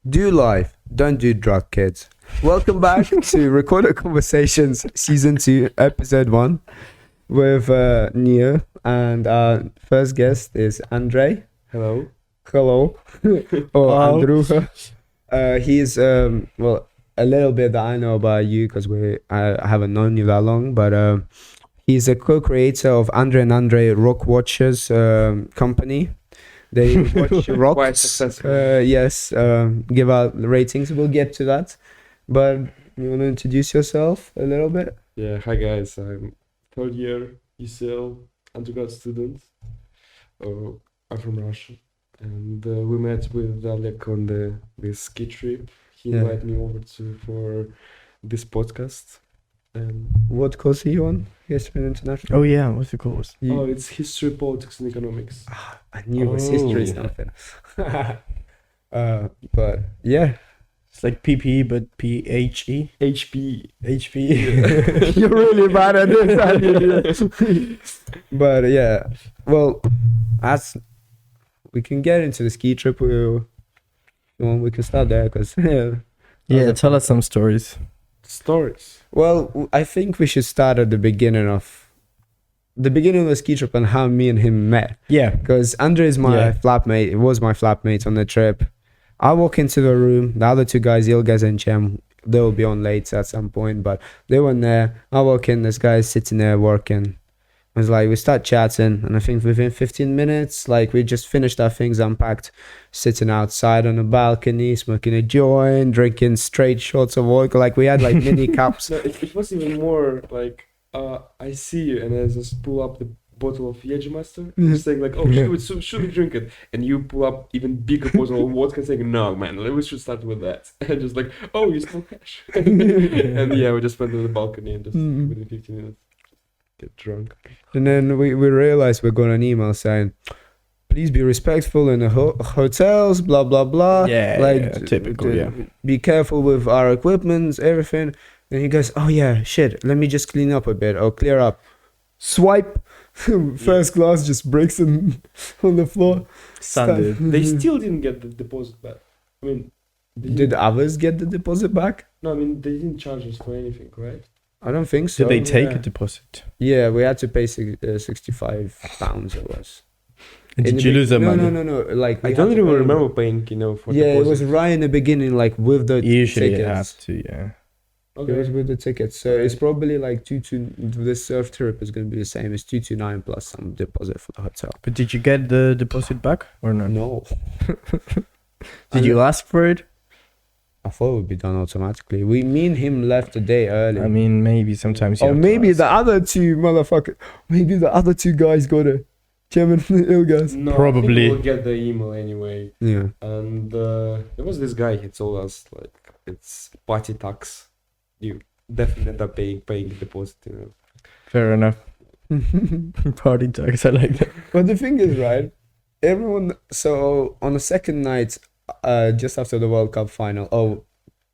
Do life, don't do drug, kids. Welcome back to Recorded Conversations Season 2, Episode 1 with Neo, and our first guest is Andrey. Hello. Hello. Or Andrew. He's, well, a little bit that I know about you because I haven't known you that long, but he's a co-creator of Andrey and Andrey Rock Watchers company. They watch rocks. Quite successful. Yes, give out ratings. We'll get to that. But you want to introduce yourself a little bit? Yeah, hi guys. I'm third year UCL undergrad student. I'm from Russia. And we met with Alec on this ski trip. He invited me over for this podcast. What course are you on? History and International? Oh yeah, what's the course? It's History, Politics and Economics. I knew it was history something. But yeah. It's like PPE but PHE? HP. HP. You're really bad at this. But yeah. Well, we can get into the ski trip. We can start there because Yeah, tell us some stories. Stories. Well, I think we should start at the beginning of the ski trip and how me and him met. Yeah. Because Andrey is my flatmate. It was my flatmate on the trip. I walk into the room. The other two guys, Ilgaz and Cem, they will be on late at some point, but they weren't there. I walk in, this guy is sitting there working. I was like, we start chatting, and I think within 15 minutes, like we just finished our things, unpacked, sitting outside on the balcony, smoking a joint, drinking straight shots of vodka. Like we had like mini cups. No, it was even more like I see you and I just pull up the bottle of Jägermeister, saying like, oh, should we drink it? And you pull up even bigger bottle of vodka, saying, no, man, we should start with that. And just like, oh, you smell cash. And yeah, we just went to the balcony and just within 15 minutes. Get drunk. And then we realized we got an email saying, please be respectful in the hotels, blah, blah, blah. Typical, Be careful with our equipment, everything. And he goes, oh yeah, shit, let me just clean up a bit or clear up. Swipe. First glass just breaks on the floor. Standard. They still didn't get the deposit back. I mean, did others get the deposit back? No, I mean, they didn't charge us for anything, right? I don't think so. Did they take a deposit? Yeah, we had to pay £65 it was. And did you lose that money? No. Like I don't even remember paying, for yeah, deposit. it was right in the beginning, like with the Usually tickets. you have to, yeah. Okay. It was with the tickets, so it's probably like this surf trip is going to be the same. It's 229 plus some deposit for the hotel. But did you get the deposit back or not? No. Did you ask for it? I thought it would be done automatically. Me and him left a day early. I mean, maybe sometimes you or have maybe to ask. the other two motherfuckers. Maybe the other two guys got it. Cem and Ilgaz. No, Probably. I think we'll get the email anyway. Yeah. And there was this guy, he told us, like, it's party tax. You definitely end up paying the deposit, Fair enough. Party tax, I like that. But the thing is, right, everyone, so on the second night, just after the World Cup final,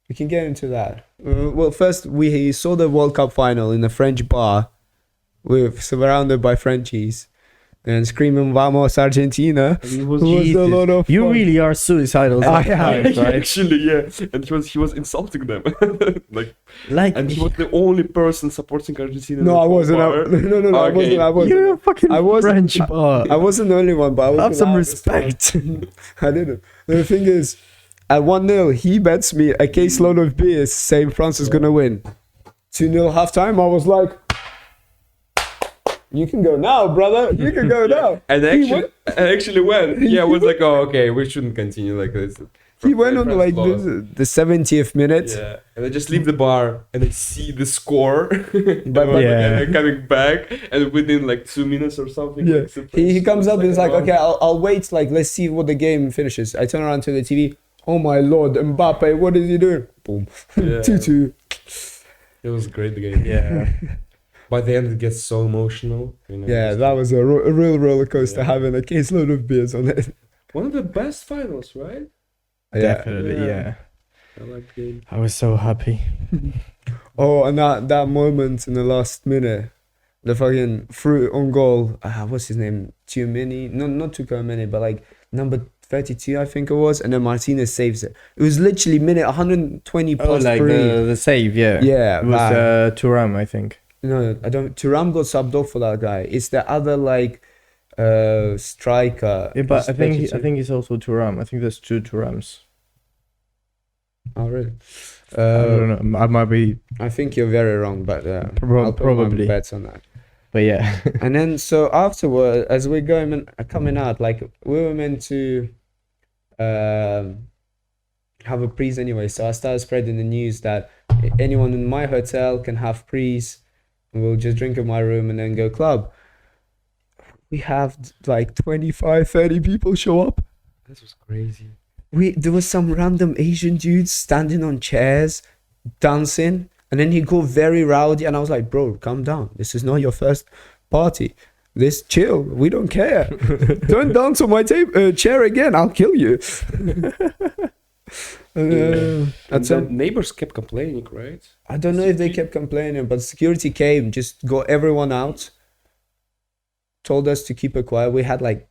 we can get into that. Well, first, we saw the World Cup final in a French bar, surrounded by Frenchies, and screaming "Vamos Argentina." And it was a lot of You fun. really are suicidal sometimes, right? Actually, yeah. And he was insulting them. And he was the only person supporting Argentina. No, I wasn't. bar. No, Okay. I wasn't. You're a fucking French bar. I wasn't the only one, but I was Have some gonna respect. I didn't. The thing is, at 1-0, he bets me a caseload of beers saying France is going to win. 2-0 halftime, I was like, you can go now, brother. You can go now. And actually went. Yeah, I was like, oh, okay, we shouldn't continue like this. He went on like the 70th minute. Yeah, and I just leave the bar and I see the score Yeah. coming back, and within like 2 minutes or something. Yeah. like, the He first- comes up and he's like, oh, okay, I'll wait. Like, let's see what the game finishes. I turn around to the TV. Oh my lord, Mbappe, what is he doing? Boom. Yeah. 2-2. It was a great game. Yeah. By the end, it gets so emotional. Yeah, just that was a real roller coaster Yeah. having a caseload of beers on it. one of the best finals, right? Yeah. Definitely, Yeah. yeah. I like the game. I was so happy. Oh, and that moment in the last minute, the fucking through on goal. What's his name? Tchouameni? No, not Tchouameni, but like number 32, I think it was. And then Martinez saves it. It was literally minute 120 Oh, plus like 3. the save, yeah. Yeah, It was that. Thuram, I think. No, I don't. Thuram got subbed off for that guy. It's the other like striker. Yeah, but I He's think 32. it's also Thuram. I think there's 2 Thurams. Oh really? I don't know. I might be, I think you're very wrong, but I'll put probably. my bets on that. but yeah. And then so afterward, as we're coming out, like we were meant to have a prees anyway. So I started spreading the news that anyone in my hotel can have prees, and we'll just drink in my room and then go club. We have like 25, 30 people show up. This was crazy. There was some random Asian dudes standing on chairs, dancing, and then he got very rowdy, and I was like, "Bro, calm down. This is not your first party. This chill. We don't care. Don't dance on my chair again. I'll kill you." And That's the neighbors kept complaining, right? I don't know if they kept complaining, but security came, just got everyone out, told us to keep it quiet. We had like,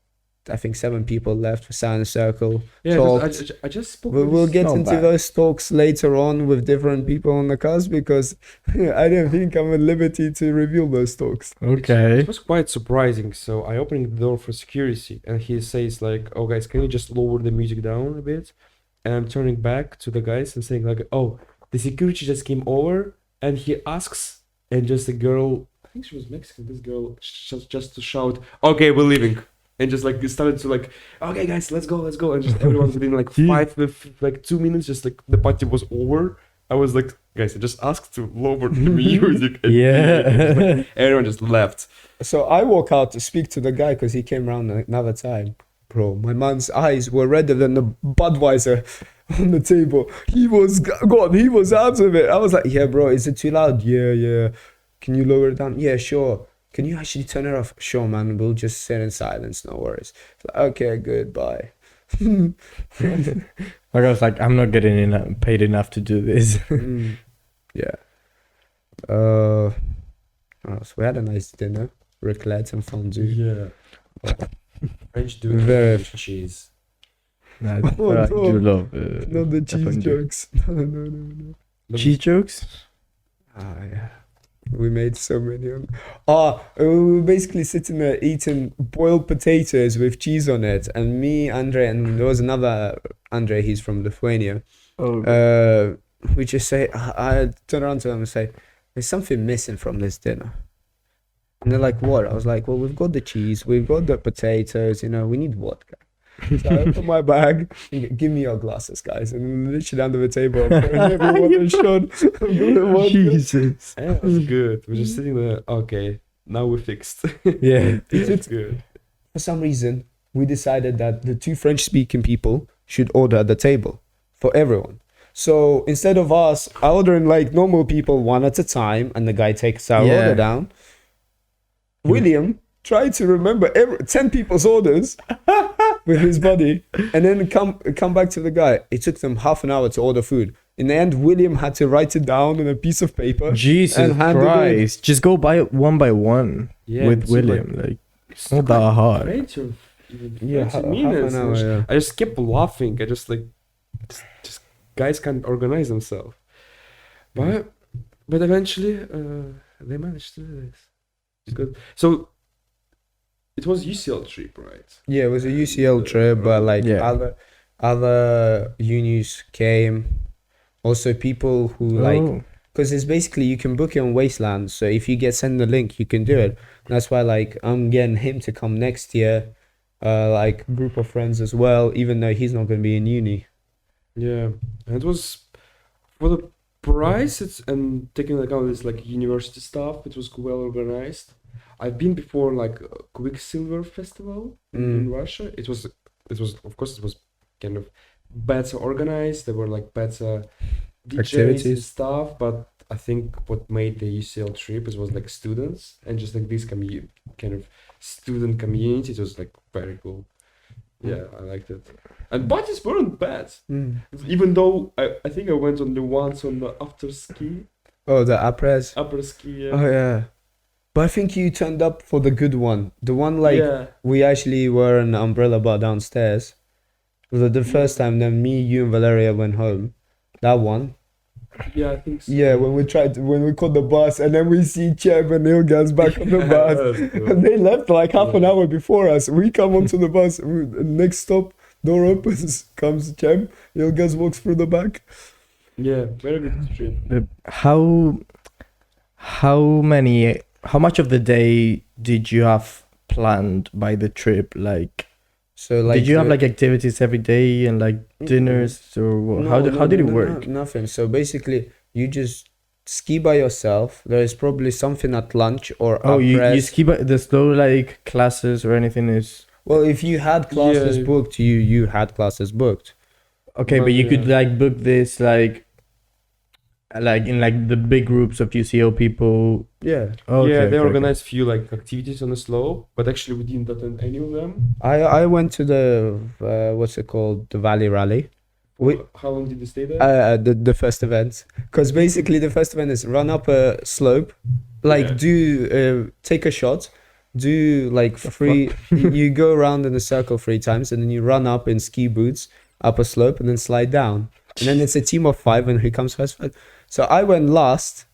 I think 7 people left. We sat in a circle. Yeah, talked. I just spoke. We'll get not into bad. those talks later on with different people on the cast because I don't think I'm at liberty to reveal those talks. Okay. It was quite surprising. So I opened the door for security, and he says like, "Oh guys, can you just lower the music down a bit?" And I'm turning back to the guys and saying like, "Oh, the security just came over," and he asks, and just a girl, I think she was Mexican. This girl just to shout, "Okay, we're leaving." And just like started to like, "Okay guys, let's go," and just everyone within like 2 minutes, just like the party was over. I was like, "Guys, I just asked to lower the music." And Yeah. everyone just left. So I walk out to speak to the guy because he came around another time. Bro, my man's eyes were redder than the Budweiser on the table. He was gone. He was out of it. I was like, "Yeah, bro, is it too loud?" Yeah. Can you lower it down? Yeah, sure. Can you actually turn it off? Sure, man. We'll just sit in silence. No worries. Like, okay, goodbye. Like I was like, I'm not getting paid enough to do this. Yeah. Oh, so we had a nice dinner. Raclette and fondue. Yeah. French doing Very- cheese. I Oh, do no. love Not the cheese fondue. jokes. No. Cheese jokes. Yeah. We made so many. We were basically sitting there eating boiled potatoes with cheese on it. And me, Andrey, and there was another Andrey, he's from Lithuania. Oh. We just say, I turn around to them and say, "There's something missing from this dinner." And they're like, "What?" I was like, "Well, we've got the cheese, we've got the potatoes, we need vodka." So I open my bag, "Give me your glasses, guys." And literally under the table, I'm pouring everyone a shot of the vodka. Jesus. Yeah, that's good. We're just sitting there. Okay, now we're fixed. Yeah. It's good. For some reason, we decided that the 2 French-speaking people should order at the table for everyone. So instead of us ordering like normal people one at a time, and the guy takes our Yeah. order down, William tried to remember 10 people's orders with his body, and then come back to the guy. It took them half an hour to order food. In the end, William had to write it down on a piece of paper. Jesus And hand it in. Christ. Just go by it one by one Yeah, with it's William. Like, it's not that hard. Great, or even Yeah, 30 half minutes. an hour, yeah. I just kept laughing. I just like, just guys can't organize themselves. But eventually, they managed to do this. It's good. So it was UCL trip, right? Yeah, it was a UCL trip, but like Yeah. other unis came. Also, people who like, Oh. because it's basically you can book it on Wasteland. So if you get sent the link, you can do it. That's why like I'm getting him to come next year, like group of friends as well, even though he's not going to be in uni. Yeah, and it was for the price. It's and taking into account this like university stuff. It was well organized. I've been before like a Quicksilver Festival in Russia. It was of course it was kind of better organized. There were like better DJs and Activities. stuff. But I think what made the UCL trip was like students and just like this kind of student community. It was like very cool. Yeah, I liked it. And parties weren't bad. Mm. Even though I think I went only once on the after ski, Oh, the upres. upper ski. Oh yeah. But I think you turned up for the good one. The one like yeah, we actually were in the umbrella bar downstairs. It was the first time then me, you and Valeria went home. That one. yeah, I think so. Yeah, when we caught the bus and then we see Chev and Ilgaz back on the Yeah, bus. that's cool. And they left like half an Yeah. hour before us. We come onto the bus. Next stop, door opens, comes Chev. Ilgaz walks through the back. Yeah, very good trip. How much of the day did you have planned by the trip? Like, So like did you have like activities every day and like dinners or how did it work? Nothing. So basically, you just ski by yourself. There is probably something at lunch or Oh, you up-rest. ski by there's no like classes or anything is Well, if you had classes Yeah. booked, you had classes booked. okay, but But you could yeah. like book this like in like the big groups of UCO people. Yeah. Okay, Yeah, they okay, organized few like activities on the slope, but actually we didn't attend any of them. I went to the what's it called, the Valley Rally. We- How long did you stay there? The first event, because basically the first event is run up a slope, like Yeah. do take a shot, do like three. You go around in a circle 3 times, and then you run up in ski boots up a slope, and then slide down. And then it's a team of 5, and who comes first? So I went last,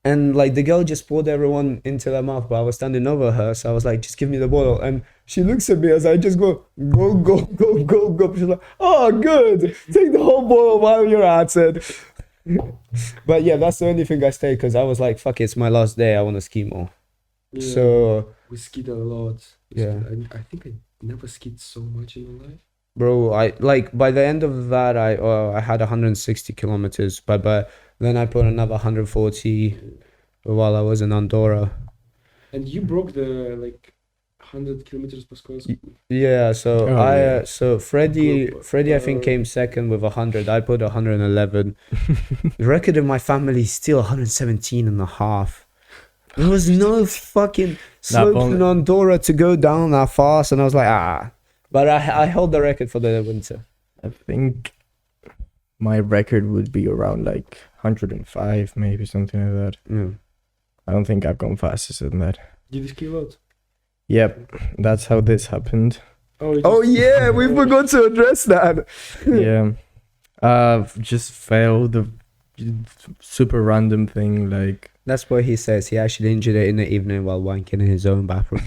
and like the girl just poured everyone into their mouth, but I was standing over her, so I was like, just give me the bottle. And she looks at me as I just go. She's like, oh, good. Take the whole bottle while you're at it. But yeah, that's the only thing I stayed, because I was like, fuck it, it's my last day. I want to ski more. Yeah, So, we skied a lot. Yeah. I think I never skied so much in my life. bro, I like by the end of that, I had 160 kilometers, but then I put another 140 while I was in Andorra. And you broke the like 100 kilometers per square. Yeah, so Oh, I yeah. so Freddie Group, I think came second with 100. I put 111. The record in my family is still 117 and a half. There was no fucking slopes Bon- in Andorra to go down that fast, and I was like, ah. But I held the record for the winter. I think my record would be around like 105, maybe something like that. Yeah. I don't think I've gone faster than that. Did you ski a lot? Yep, that's how this happened. Oh, you Oh just- yeah, we forgot to address that. Yeah, just failed the super random thing. Like, That's what he says. He actually injured it in the evening while wanking in his own bathroom.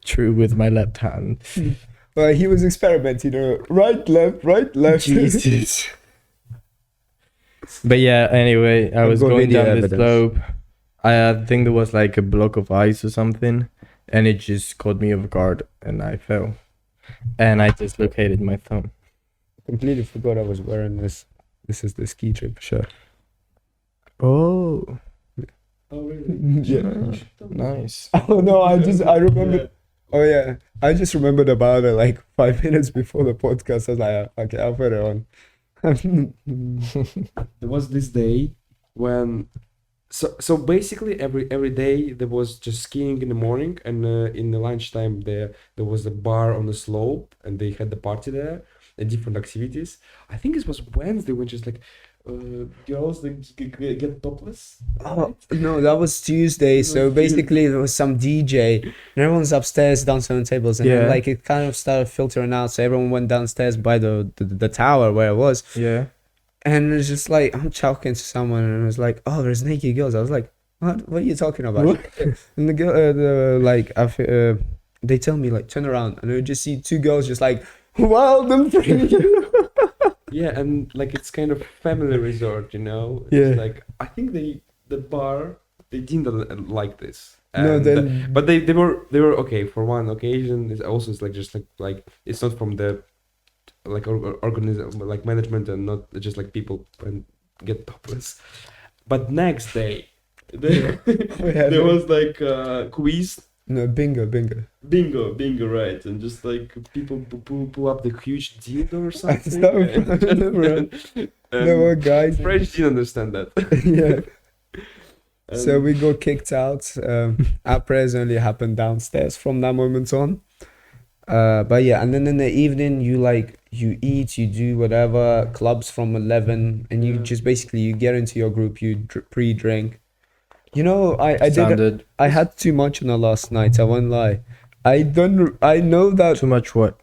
true with my left hand. Well, he was experimenting, right, left. Jesus. But yeah, anyway, I I've was got going video down the evidence. slope. I think there was like a block of ice or something, and it just caught me off guard, and I fell, and I dislocated my thumb. Completely forgot I was wearing this. This is the ski trip shirt. Oh, Oh, really? Yeah. nice. Oh no, I remember. Oh yeah, I just remembered about it like 5 minutes before the podcast. I was like, "Ah, okay, I'll put it on." There was this day when so basically every day there was just skiing in the morning, and in the lunchtime there was a bar on the slope, and they had the party there and different activities. I think it was Wednesday when just like girls they get topless. Oh no, that was Tuesday. So Tuesday. basically, there was some DJ, and everyone's upstairs dancing on tables, and then, Yeah. like it kind of started filtering out. So everyone went downstairs by the tower where it was, Yeah. and it's just like I'm talking to someone, and it was like, "Oh, there's naked girls." I was like, "What are you talking about?" And the girl, they tell me like, "Turn around," and I just see 2 girls just like wild and free. Yeah, and like it's kind of family resort, you know. It's Yeah. like I think the bar they didn't like this. No, And, then but they were okay for one occasion. It's also it's like just like it's not from the like organism like management, and not just like people and get topless. But next day there, Yeah, there was like a quiz No, bingo, bingo. Bingo, right? And just like people pull up the huge dildo or something. So, bro. There were guys. French didn't understand that. Yeah. So And- we got kicked out. Our prayers only happened downstairs from that moment on. But yeah, and then in the evening you eat, you do whatever, clubs from 11, and you Yeah. just basically you get into your group, you pre-drink. You know, I did Standard. I had too much on the last night, I won't lie. I know that Too much what?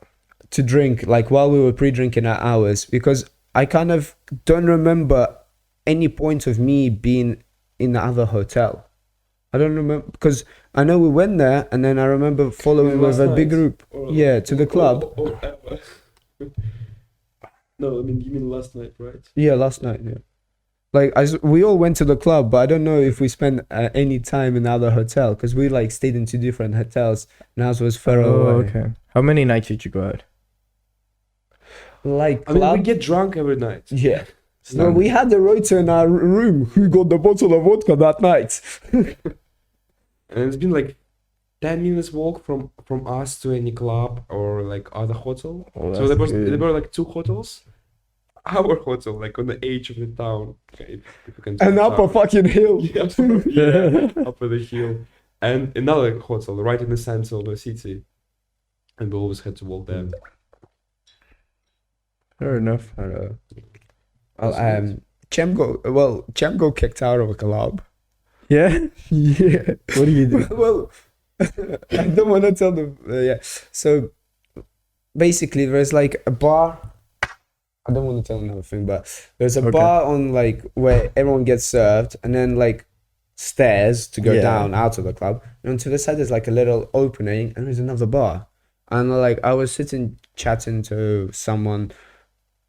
to drink like while we were pre-drinking at hours, because I kind of don't remember any point of me being in the other hotel. I don't remember, because I know we went there and then I remember following with Last a big night? group. Yeah, to the club. No, I mean you mean last night, right? Yeah, last night. Yeah, like we all went to the club, but I don't know if we spent any time in the other hotel, because we like stayed in two different hotels, and ours was far away. Okay. How many nights did you go out? Like I mean, we club. get drunk every night. Yeah. No, we had the rotor in our room. Who got the bottle of vodka that night? And it's been like 10 minutes walk from us to any club or like other hotel. Oh, So that's there good. were like two hotels. Our hotel, like on the edge of the town. Okay, if you can And tell up a town. fucking hill. Yeah, up the hill. And another hotel right in the center of the city. And we always had to walk there. Fair enough. Well, That's good. Chem got kicked out of a club. Yeah. Yeah. What do you do? Well, I don't want to tell them. Yeah. So basically, there's like a bar. I don't want to tell another thing, but there's a Okay. bar on like where everyone gets served, and then like stairs to go Yeah. down out of the club. And to the side, there's like a little opening, and there's another bar. And like I was sitting chatting to someone,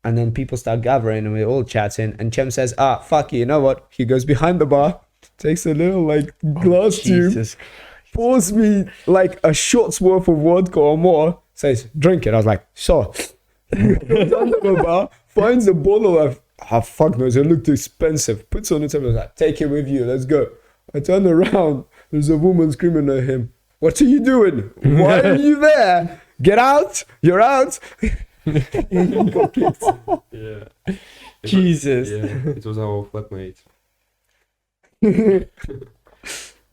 and then people start gathering, and we're all chatting. And Chem says, "Ah, fuck you know what?" He goes behind the bar, takes a little like glass tube, Jesus. pours me like a shot's worth of vodka or more, says, "Drink it." I was like, "So." Goes under the bar, finds a bottle of, fuck knows, it looked expensive, puts on the table, like, "Take it with you, let's go." I turn around, there's a woman screaming at him, "What are you doing? Why are you there? Get out, you're out." He got kicked. Yeah. Jesus. Yeah, it was our flatmate.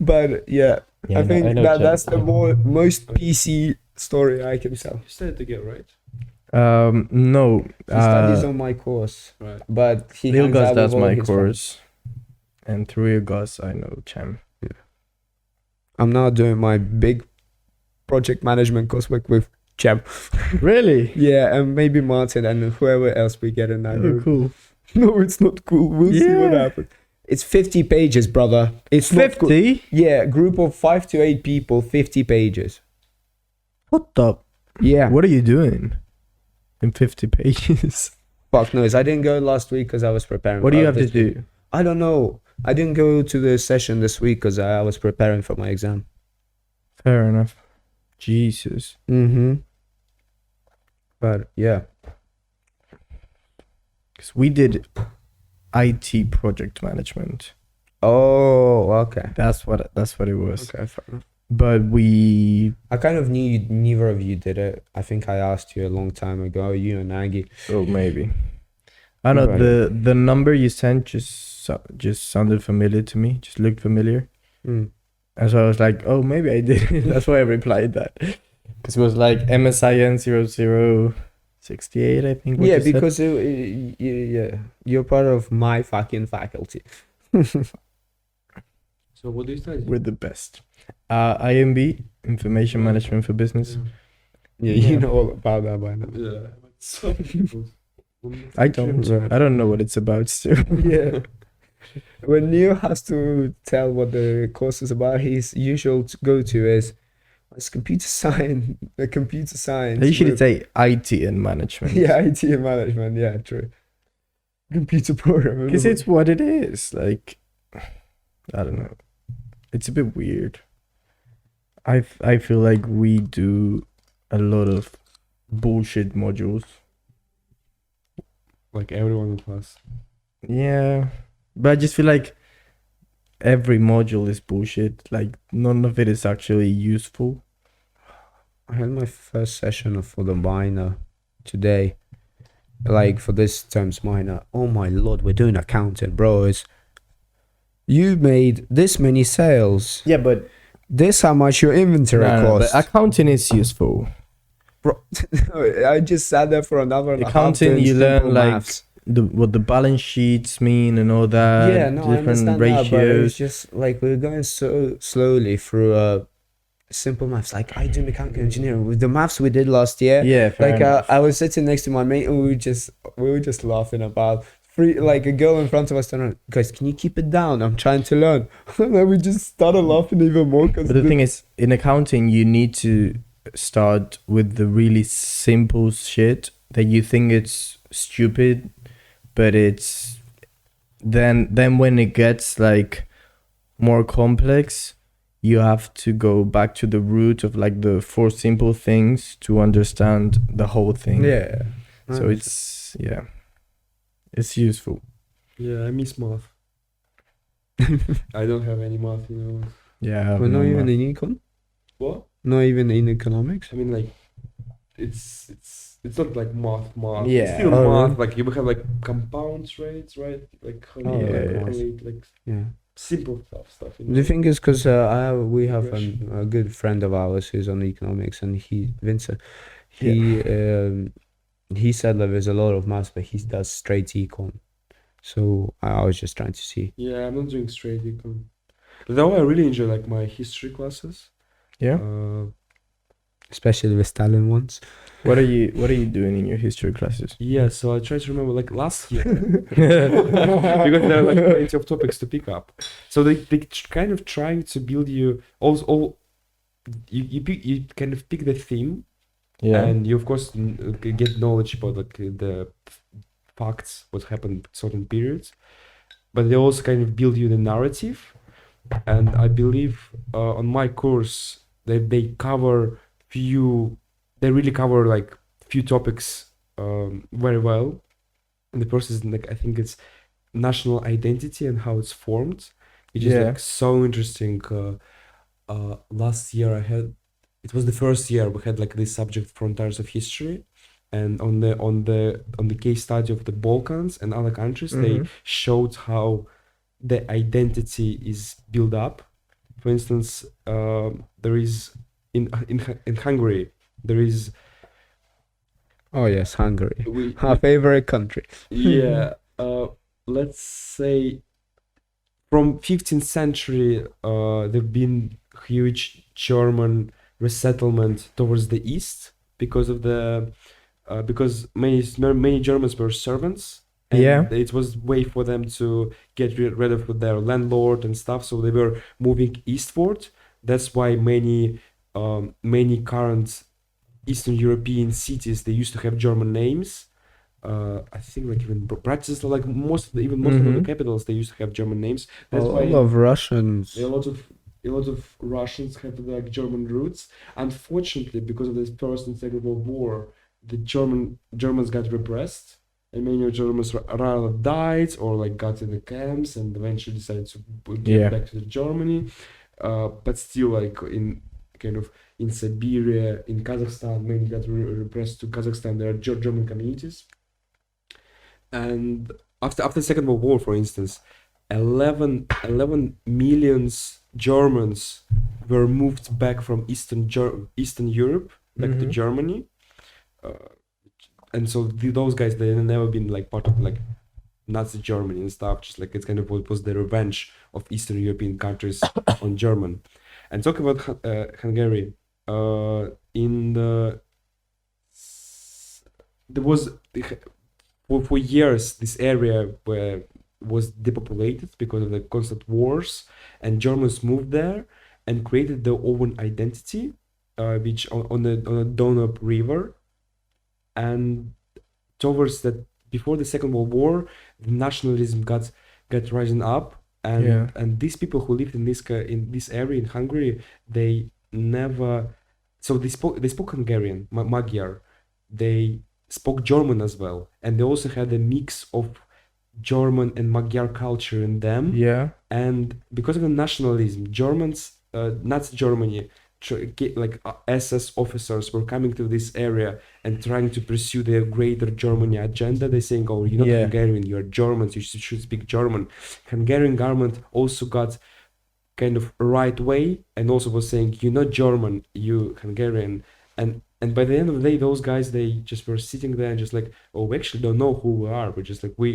But yeah, Yeah, I think know that Chad. that's the most PC story I can tell. You studied together, right? No. He studies on my course, Right. but he Lil hangs Gus out does with all my his course. And through Gus, I know Chem. I'm now doing my big project management coursework with Chem. Really? Yeah, and maybe Martin and whoever else we get in that Oh, group. cool. No, it's not cool. We'll see what Yeah. happens. It's 50 pages, brother. It's not cool. 50? Yeah, group of 5 to 8 people, 50 pages. What the? Yeah. What are you doing in 50 pages? Fuck knows. I didn't go last week because I was preparing. What do for you have to this week. do? I don't know. I didn't go to the session this week because I was preparing for my exam. Fair enough. Jesus. Mm-hmm. But yeah. Because we did IT project management. Oh, okay. That's what it was. Okay, fair enough. But we I kind of knew neither of you did it. I think I asked you a long time ago, you and Aggie. oh maybe. I don't know, Right. the number you sent just sounded familiar to me. Just looked familiar. Mm. And so I was like, oh, maybe I did. That's why I replied that. Because it was like MSIN 0068, I think. what Yeah, you said. because yeah, you're part of my fucking faculty. So what do you study? We're the best. IMB, Information Management for Business. Yeah, Yeah. you know all about that by now. Yeah. But some people. I don't. Right. I don't know what it's about still. Yeah. When Neil has to tell what the course is about, his usual go-to is it's computer science. The computer science. I usually with- say IT and management. yeah, IT and management. Yeah, true. Computer programming. Because it's what it is. Like, I don't know. It's a bit weird. I feel like we do a lot of bullshit modules. Like everyone in class. Yeah. But I just feel like every module is bullshit. Like none of it is actually useful. I had my first session for the minor today. Like for this term's minor. Oh my lord, we're doing accounting, bro. You made this many sales. Yeah, but This how much your inventory but cost. accounting is useful. Bro, I just sat there for another and a half Accounting, doing you simple learn like maths. what the balance sheets mean and all that. Yeah, no, I different understand that, but it's ratios. just like we're going so slowly through simple maths. Like I do mechanical engineering with the maths we did last year. Yeah, fair Like enough. I was sitting next to my mate and we were just laughing about free like a girl in front of us turning, guys, can you keep it down? I'm trying to learn. And then we just started laughing even more because But the thing is, in accounting, you need to start with the really simple shit that you think it's stupid, but it's then when it gets like more complex, you have to go back to the root of like the four simple things to understand the whole thing. yeah. So it's it's useful. Yeah, I miss math. I don't have any math, you know. Yeah. We're not no even math. in econ. What? Not even in economics. I mean, like, it's not like math. Yeah. It's still Oh, math. really? Like you have like compounds rates, right? Like how Oh, you yeah, like yeah. calculate like Yeah. simple stuff. You know? The thing is, because we have Fresh. a good friend of ours who's on economics, and Vincent, he said that there's a lot of maths, but he does straight econ. So I was just trying to see. Yeah, I'm not doing straight econ. Though I really enjoy like my history classes. Yeah. Especially the Stalin ones. What are you doing in your history classes? Yeah, so I try to remember like last year because there are like plenty of topics to pick up. So they kind of trying to build you all you kind of pick the theme Yeah. and you of course get knowledge about like the facts what happened at certain periods, but they also kind of build you the narrative. And I believe on my course they cover they really cover like few topics very well. And the process, like I think it's national identity and how it's formed, which is Yeah. like so interesting. Last year it was the first year we had like this subject frontiers of history, and on the case study of the Balkans and other countries, they Mhm. showed how the identity is built up. For instance, there is in Hungary there is Oh yes, Hungary, we our favorite country. yeah let's say from 15th century there've been huge German resettlement towards the east because of the because many Germans were servants, and Yeah. it was way for them to get rid of their landlord and stuff, so they were moving eastward. That's why many current Eastern European cities they used to have German names. I think like even Bratislava, like most of the Mhm. capitals they used to have German names. That's All why of Russians. a lot of Russians have like German roots. Unfortunately, because of this First and Second World War, the Germans got repressed, and many Germans rather died or like got in the camps and eventually decided to get Yeah. back to Germany. But still, like in Siberia, in Kazakhstan, many got repressed to Kazakhstan. There are German communities, and after the Second World War, for instance, 11 millions Germans were moved back from Eastern Europe back to Mhm. Germany, and so those guys they never been like part of like Nazi Germany and stuff. Just like it's kind of what was the revenge of Eastern European countries on German. And talking about Hungary, in there was for years this area where was depopulated because of the constant wars, and Germans moved there and created their own identity, which on the Danube River, and towards that before the Second World War, the nationalism got rising up, and Yeah. and these people who lived in this area in Hungary, they never, so they spoke Hungarian, Magyar, they spoke German as well, and they also had a mix of German and Magyar culture in them. Yeah. And because of the nationalism, Germans, Nazi Germany, SS officers were coming to this area and trying to pursue their greater Germany agenda. They're saying, "Oh, you're not Yeah. Hungarian, you're Germans. You should speak German." Hungarian government also got kind of right way and also was saying, "You're not German, you Hungarian." And by the end of the day, those guys, they just were sitting there and just like, "Oh, we actually don't know who we are. We're just like we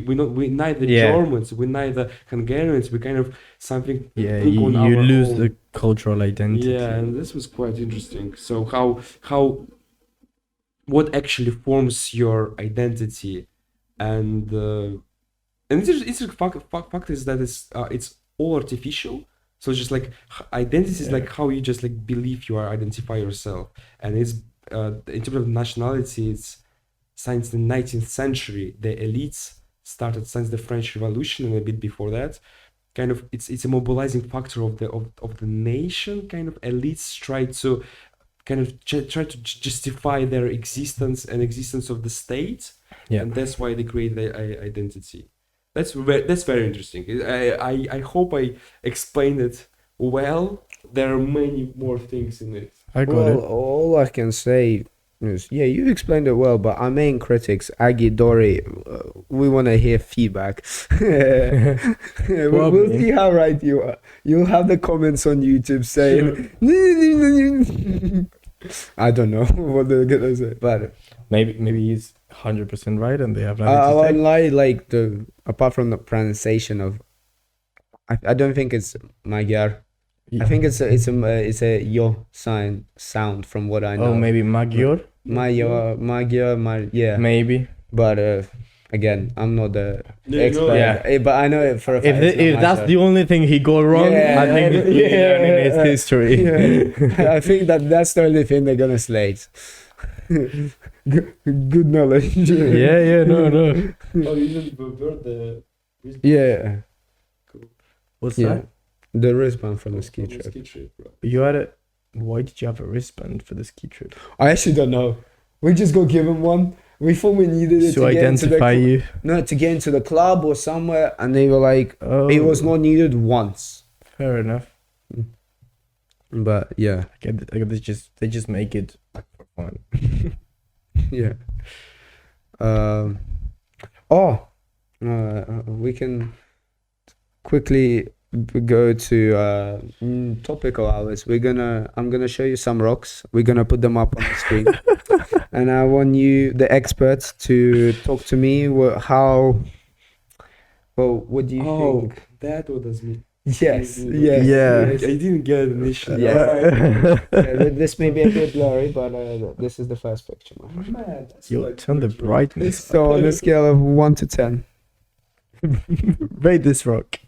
neither Yeah. Germans, we neither Hungarians. We kind of something Yeah, think you, on you our lose own." the cultural identity. Yeah, and this was quite interesting. So how what actually forms your identity, and it's a fact is that it's all artificial. So it's just like identity is Yeah. like how you just like believe you are, identify yourself, and it's in terms of nationality, it's since the 19th century the elites started since the French Revolution and a bit before that. Kind of it's a mobilizing factor of the nation. Kind of elites try to kind of try to justify their existence and existence of the state, Yeah. and that's why they create the identity. That's very interesting. I hope I explained it well. There are many more things in it. I got Well, it. all I can say is, yeah, you explained it well, but our main critics, Aggie, Dory, we want to hear feedback. We'll see how right you are. You'll have the comments on YouTube saying, I don't know what they're gonna say, but Maybe he's 100% right and they have I nothing won't to say. lie, like apart from the pronunciation of, I don't think it's Magyar. I think it's a yo sound from what I know. Oh, maybe Magyar? Magyar, yeah. Maybe. But again, I'm not the Yeah, expert. Yeah. But I know it for a fact. If that's the only thing he got wrong, Yeah, I think it's really learning his history. Yeah. I think that's the only thing they're gonna slate. Good knowledge. yeah, no. Oh, you didn't prefer the Yeah. What's Yeah. that? The wristband from the from ski the trip. ski trip, bro. You had a. Why did you have a wristband for the ski trip? I actually don't know. We just got given one. We thought we needed it To to get into the identify you. no, to get into the club or somewhere, and they were like, Oh, it was not needed once. fair enough. But yeah, I get they just make it for fun. yeah. We can quickly go to topical hours. I'm gonna show you some rocks. We're gonna put them up on the screen, and I want you, the experts, to talk to me. What do you think? That what does mean. Yes, Yeah. yes, I didn't get it initially. Yeah. This may be a bit blurry, but this is the first picture. Man, that's Yo, like turn the good, bro. brightness. So on a scale of 1 to 10, Rate this rock.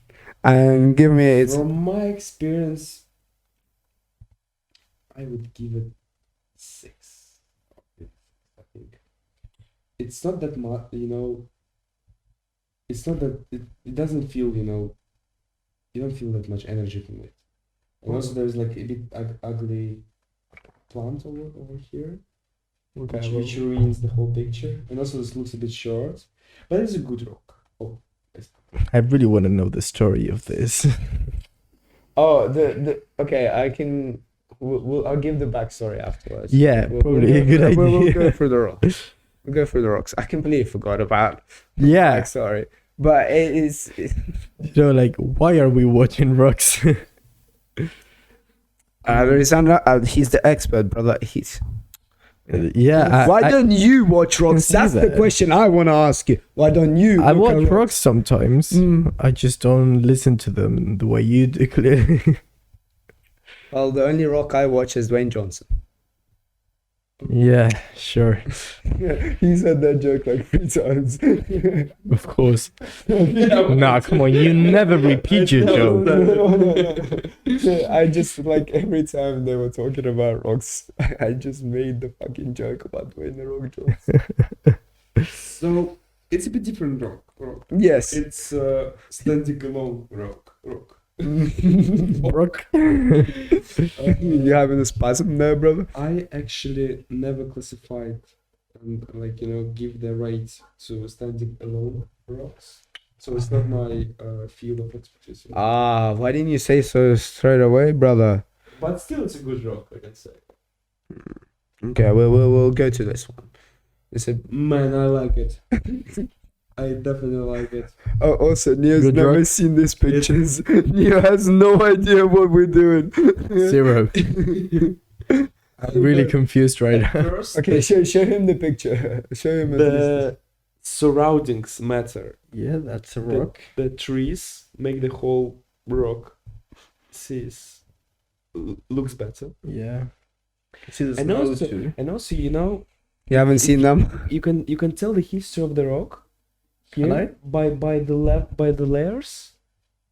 and give me it's From my experience, I would give it 6. I think it's not that much, It's not that it doesn't feel, you don't feel that much energy from it. And also, there's like a bit ugly plant over here, which ruins the whole picture. And also, this looks a bit short, but it's a good rock. Oh, I really want to know the story of this. Oh, okay. I can. I'll give the backstory afterwards. Yeah, probably a good We'll idea. go through the rocks. We'll go through the rocks. I completely forgot about Yeah, backstory, but it is. like, why are we watching rocks? Alexander, he's the expert, brother. Yeah, Why don't you watch rocks? see That's the that. question I want to ask you. Why don't you? I look at watch rocks sometimes. Mm. I just don't listen to them the way you do, clearly. Well, the only rock I watch is Dwayne Johnson. Yeah, sure, He said that joke like 3 times. of course. Nah, come on, you never repeat your joke. I just like every time they were talking about rocks, I just made the fucking joke about Dwayne the Rock Johnson. so it's a bit different rock. Yes. It's standing alone rock. Rock. You having a spasm there, brother? I actually never classified and give the rate to standing alone rocks. So it's not my field of expertise. Ah, why didn't you say so straight away, brother? But still, it's a good rock, I can say. Okay, we'll go to this one. It's a Man, I like it. I definitely like it. oh, also Neo's Good never rock? seen these pictures. Neo has no idea what we're doing. Zero. I'm really confused right now. First, Okay, show him the picture. Show him the surroundings matter. Yeah, that's a The- The trees make the whole rock looks better. Yeah. See the And snow also, too. and also, you know, You haven't seen them? you can tell the history of the rock Can I? here by the layers.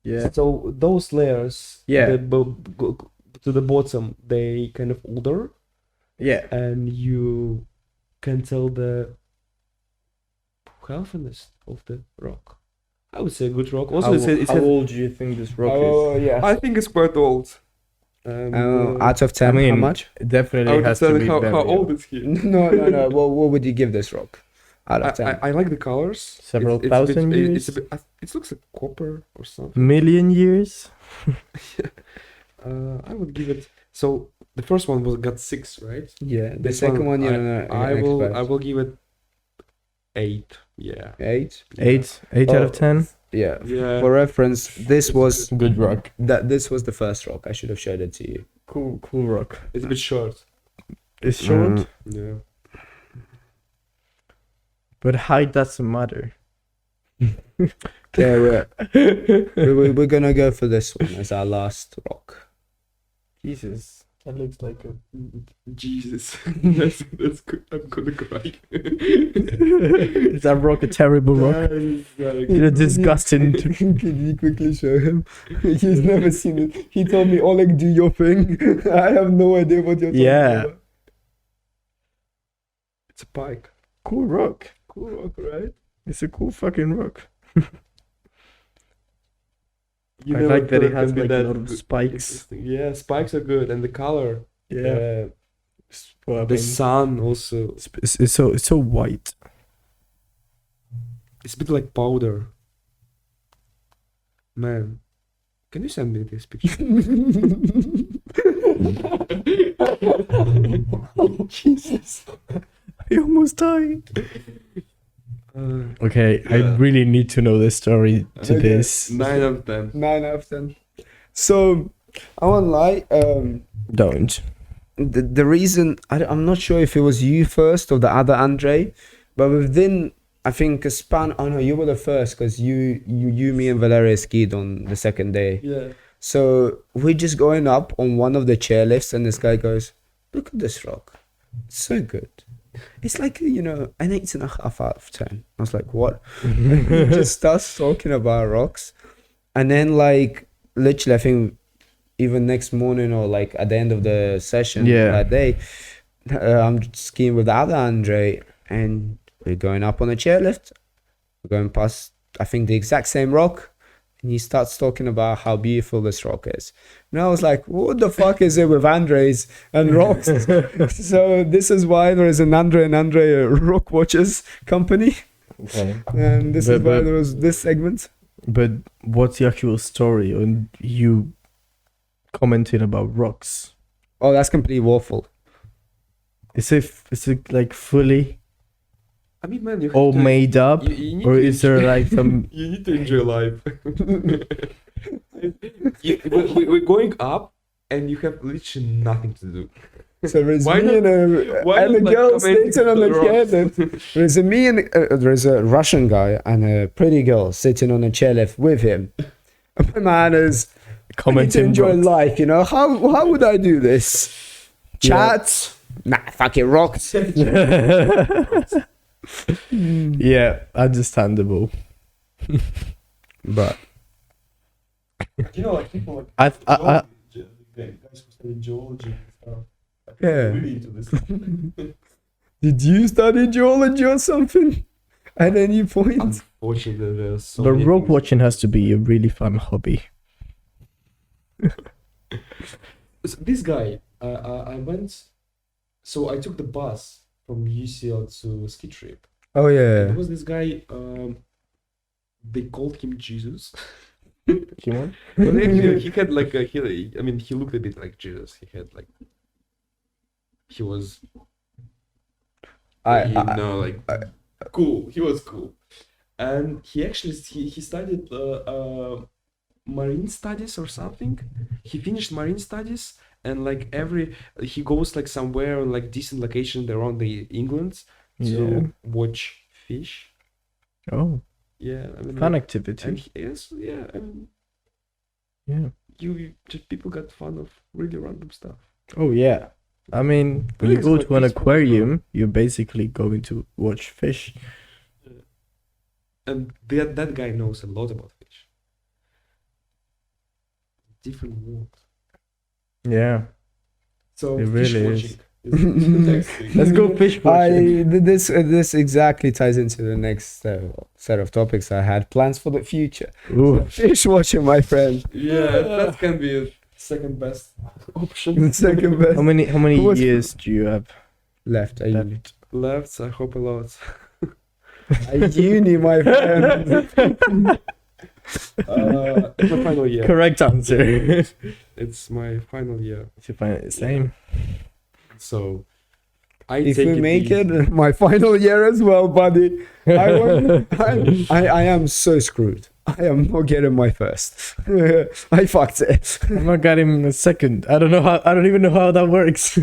Yeah. So those layers, Yeah. go to the bottom, they kind of older, Yeah. and you can tell the healthiness of the rock. I would say a good rock. Also, How old do you think this rock is? yeah. I think it's quite old. Out of 10, I mean, how much? It definitely I would has tell to be how very old old. is he? No. What would you give this rock? Out of 10. I like the colors. Several It's thousand a bit, years? It's a bit, it looks like copper or something. Million years? I would give it. So the first one got 6, right? Yeah, the This second one, you I, don't know. I will give it 8. Yeah. 8. Eight out of Oh. 10? Yeah. Yeah. For reference, this was Good rock. this was the first rock. I should have showed it to you. Cool rock. It's a bit short. It's short, Mm. Yeah. but height doesn't matter. Okay, we're gonna go for this one as our last rock. Jesus, that looks like a. Jesus. that's good. I'm gonna cry. Is that rock a terrible rock? That is like- You're disgusting. Can you quickly show him? He's never seen it. He told me, Oleg, do your thing. I have no idea what you're talking Yeah. about. It's a pike. Cool rock. Cool rock, right? It's a cool fucking rock. You I never like that thought it has can be like a that lot of good- spikes. interesting. Yeah, spikes are good, and the color. Yeah. Well, I The mean, sun also. it's so white. It's a bit like powder. Man, can you send me this picture? Jesus. I almost died. Okay, I Yeah. really need to know the story to Okay. this. 9 out of 10. 9 out of 10. So, I won't lie. Don't. The reason I'm not sure if it was you first or the other Andrey, but within I think a span. Oh no, you were the first because you, me and Valeria skied on the second day. Yeah. So we're just going up on one of the chairlifts, and this guy goes, "Look at this rock, it's so good. It's like an 8.5 out of 10." I was like, "What?" And he just starts talking about rocks, and then like literally, I think even next morning or like at the end of the session that day, I'm skiing with the other Andrey, and we're going up on a chairlift. We're going past, I think, the exact same rock, and he starts talking about how beautiful this rock is. And I was like, what the fuck is it with Andreys and rocks? So this is why there is an Andrey and Andrey Rock Watchers company. Okay. And this is why But- there was this segment. But what's the actual story on you commenting about rocks? Oh, that's completely awful. Is it like fully I mean, man, you have all to, made up, you need or to is there enjoy- like some? You need to enjoy life. We're going up, and you have literally nothing to do. So there's Why me not- and why a not, like, girl commenting sitting on on the the chairlift. rocks? There's a me and there's a Russian guy and a pretty girl sitting on a chairlift with him. And my man is I need to Commenting enjoy rocks. life, How would I do this? Yeah. Chat? Nah, fucking rocks. Yeah, understandable. But You know, like people like I guys who study geology and stuff. Like, Yeah. they're really into this. Did you study geology or something? At any point? Unfortunately, there's so the many rock things. watching has to be a really fun hobby. So this guy, I went. So I took the bus from UCL to ski trip. Oh yeah. There was this guy, they called him Jesus. Kimon? But actually, he had like I mean, he looked a bit like Jesus. He had like, he was, like cool. He was cool, and he actually he studied marine studies or something. He finished marine studies, and like he goes like somewhere on like decent location around the England to watch fish. Oh, Yeah, I mean, fun like, activity. and yes, yeah, I mean, Yeah. you just people got fun of really random stuff. Oh yeah. I mean, when you It's go quite to an peaceful, aquarium, you're basically going to watch fish. And that guy knows a lot about fish. Different world. Yeah. So It fish really watching is next thing. Let's go fish watching. This exactly ties into the next set of topics I had plans for the future. Ooh. Fish watching, my friend. Yeah, that can be a second best option. Second best How many What's- years do you have left. At uni. Left, I hope a lot. At uni, my friend. It's my final year. Correct answer. It's my final year. You find it the same. So I If take we make easy. it, my final year as well, buddy. I am so screwed. I am not getting my first. I fucked it. I'm not getting a second. I don't even know how that works.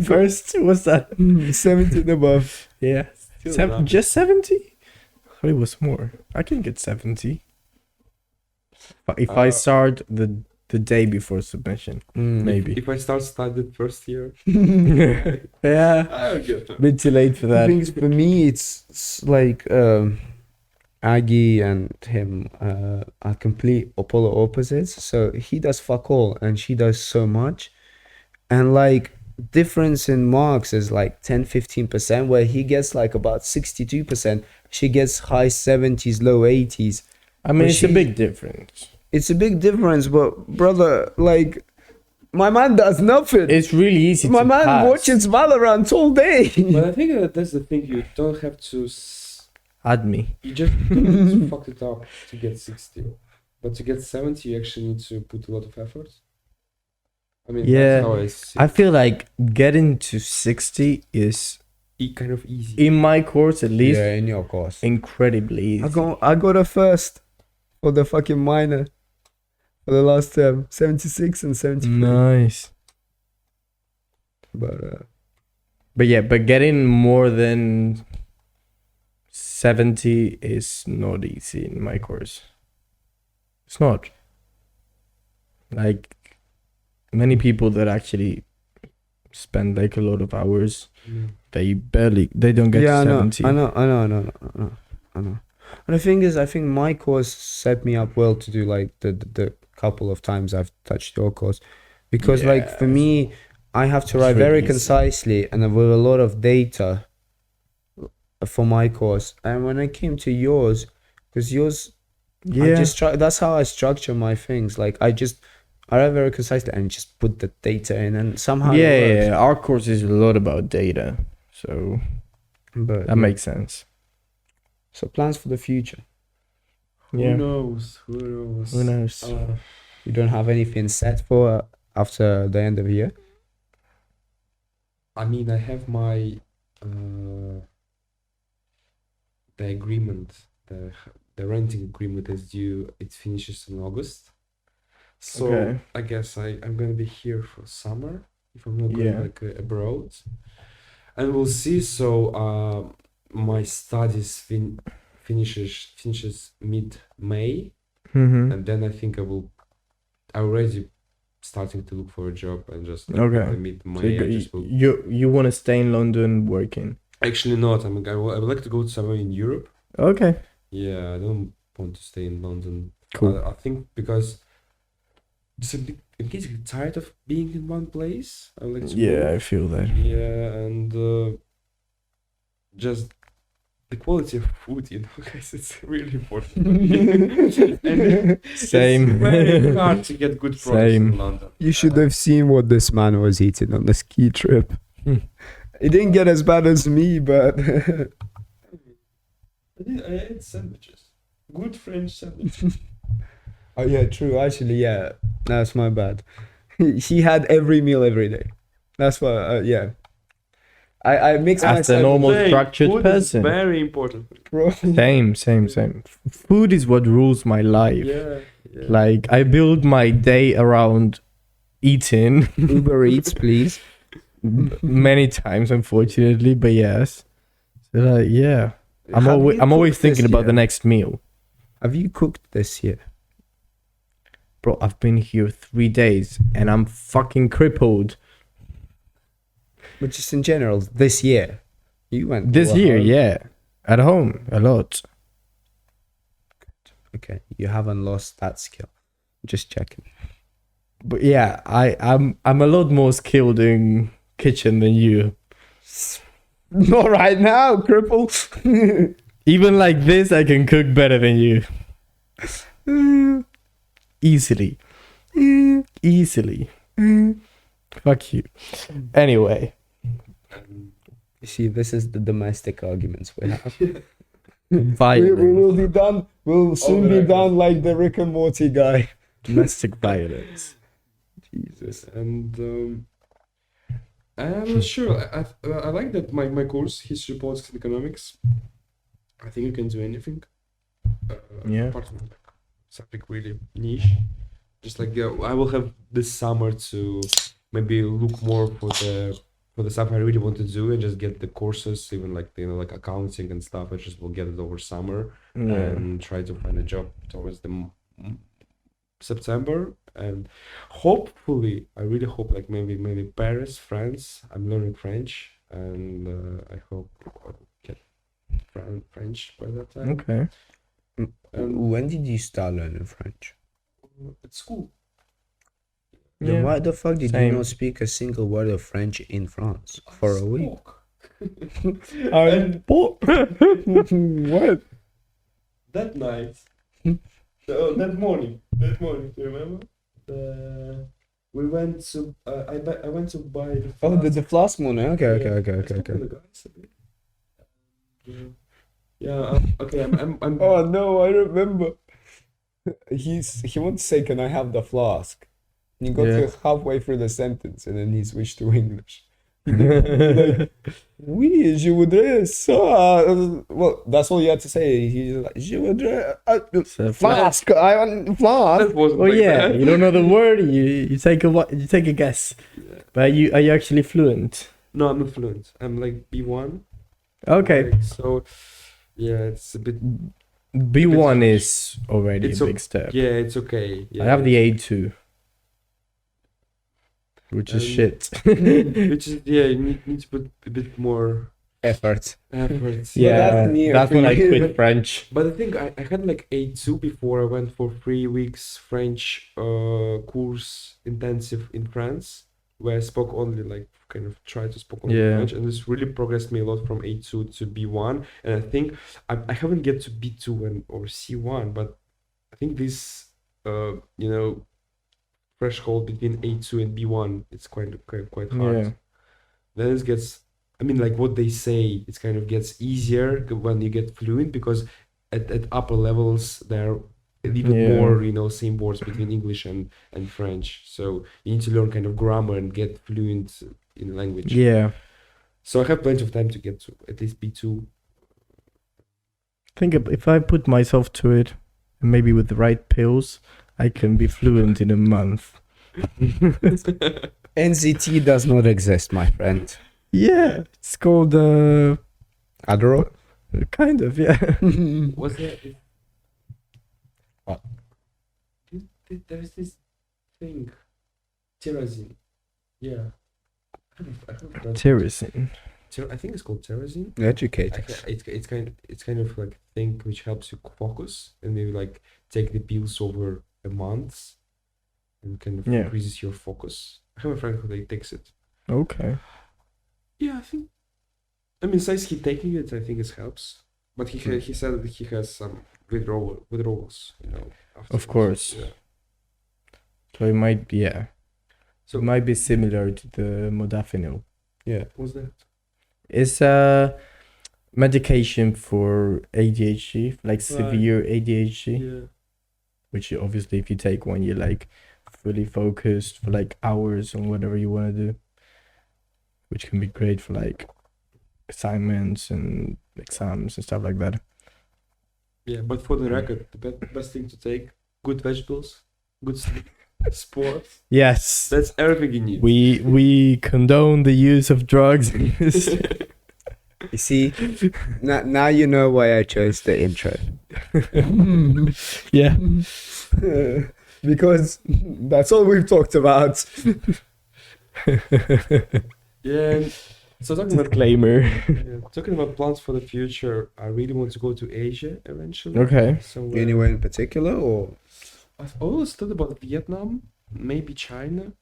First, what's that? 17 above. Yeah. Still not. Just 70? It was more. I can get 70. But if I start the day before submission, maybe. If I start studying first year, Yeah. I'll get it. Bit too late for I that. think for me, it's like Aggie and him are complete polar opposites. So he does fuck all and she does so much. And like difference in marks is like 10-15%, where he gets like about 62%. She gets high 70s, low 80s. I mean, But it's a she- big difference. It's a big difference, but brother, like my man does nothing. It's really easy My to man pass. watches Valorant all day. But I think that's the thing. You don't have to. Add me. You just don't fuck it up to get 60. But to get 70, you actually need to put a lot of effort. I mean, Yeah. that's how I see I feel like getting to 60 is, it. Kind of easy. in my course at least, Yeah, in your course. incredibly easy. I got a first for the fucking minor for the last term, 76 and 73. Nice. But But yeah, but getting more than 70 is not easy in my course. It's not. Like, many people that actually spend like a lot of hours, they don't get yeah, to 70. I know. And the thing is, I think my course set me up well to do like the couple of times I've touched your course, because like for me, I have to It's write really very easy. concisely and with a lot of data for my course. And when I came to yours, because yours, I Yeah. just try. That's how I structure my things. Like I write very concisely and just put the data in, and somehow it works. Yeah, our course is a lot about data, so But that makes sense. so plans for the future. Yeah. Who knows? Who knows? Who knows? You don't have anything set for after the end of the year. I mean, I have my the agreement, the renting agreement is due. It finishes in August, so Okay. I guess I'm gonna be here for summer if I'm not going Yeah. like abroad, and we'll see. So my studies finishes mid-May, Mm-hmm. and then I think I already starting to look for a job, and just like, Okay. by So mid-May I just will. you want to stay in London working? Actually, not. I would like to go somewhere in Europe. Okay. Yeah, I don't want to stay in London. Cool. I think because just I'm getting tired of being in one place. I would like to Yeah, I move. feel that. Yeah, and just the quality of food, guys, it's really important. And Same. It's very hard to get good products Same. in London. You should have seen what this man was eating on the ski trip. Hmm. It didn't get as bad as me, but I ate sandwiches. Good French sandwich. Oh yeah, true. Actually, yeah, that's my bad. He had every meal every day. That's why. Yeah, I mix As the myself. normal Saying structured food person. is very important. Bro. Same. Food is what rules my life. Yeah. Like I build my day around eating Uber Eats, please. many times, unfortunately, but yes. So yeah, I'm Have always you I'm always cooked this thinking about the year? next meal, Have you cooked this year? bro. I've been here 3 days and I'm fucking crippled. But just in general, this year, you went This to a year, hard- yeah, at home a lot. Okay, you haven't lost that skill. Just checking. But yeah, I'm a lot more skilled in kitchen than you. Not right now, cripple. Even like this, I can cook better than you. Easily. Easily. Fuck you. Anyway. You see, this is the domestic arguments we have. Violence. We will be done. We'll soon be Alright. done like the Rick and Morty guy. Domestic violence. Jesus. And I'm not sure. I like that my course, history, politics, and economics. I think you can do anything. Yeah. Apart from like, something really niche. Just like I will have this summer to maybe look more for the stuff I really want to do and just get the courses, even like like accounting and stuff. I just will get it over summer Yeah. and try to find a job towards the September, and hopefully I really hope like maybe Paris, France. I'm learning French, and I hope I'll get French by that time. Okay. And When did you start learning French? at school. Then Yeah. why the fuck did Same. you not speak a single word of French in France for a week? And What? that night, that morning, do you remember? We went to I went to buy the Oh, the flask. flask morning. Okay, okay, Yeah, okay, I okay, spoke okay. with the guys a bit. Yeah, okay, I'm Oh no, I remember. He wants to say, "Can I have the flask?" And he got Yeah. to halfway through the sentence, and then he switched to English. He did, like, oui, je voudrais ça. Well, that's all you had to say. He's like, je voudrais It's a flask. I want flask. that wasn't Oh like yeah, that. you don't know the word. You take a guess. But are you actually fluent? No, I'm not fluent. I'm like B1. Okay. Like, so yeah, it's a bit. B1 is already It's a big step. Yeah, it's okay. Yeah, I have the A2, which is Um, shit. which is you need to put a bit more Effort. effort. Yeah, that's near that's when I for you. quit French. But I think I had like A2 before I went for 3 weeks French course intensive in France, where I spoke only like kind of tried to speak only Yeah. French, and this really progressed me a lot from A2 to B1. And I think I haven't get to B2 or C1, but I think this threshold between A2 and B1 it's quite hard. Yeah. Then it gets, I mean, like what they say, it kind of gets easier when you get fluent, because at upper levels there are even Yeah. more, same words between English and French. So you need to learn kind of grammar and get fluent in the language. Yeah. So I have plenty of time to get to at least B2. Think if I put myself to it, and maybe with the right pills, I can be fluent in a month. NCT does not exist, my friend. Yeah, it's called Adderall. kind of, yeah. What's that? What? There's this thing. Terrazine. Yeah. I haven't done- Tyrosine. I think it's called terrazine. Educate. It's kind of like a thing which helps you focus, and maybe like take the pills over a month and kind of Yeah. increases your focus. I have a friend who like takes it. Okay. Yeah, I mean, since he taking it, I think it helps. But he said that he has some withdrawals, afterwards. Of course. Yeah. So it might be, yeah. So It might be similar to the modafinil. Yeah. what's that? It's medication for ADHD, like severe ADHD, Yeah. which obviously if you take one, you're like fully focused for like hours on whatever you want to do, which can be great for like assignments and exams and stuff like that. Yeah, but for the record, the best thing to take: good vegetables, good sleep, sports. Yes, That's everything you need. we condone the use of drugs. You see, now you know why I chose the intro. Yeah. Because that's all we've talked about. Yeah. And so Disclaimer. talking about plans for the future, I really want to go to Asia eventually. Okay. Somewhere. Anywhere in particular, or I've always thought about Vietnam, maybe China,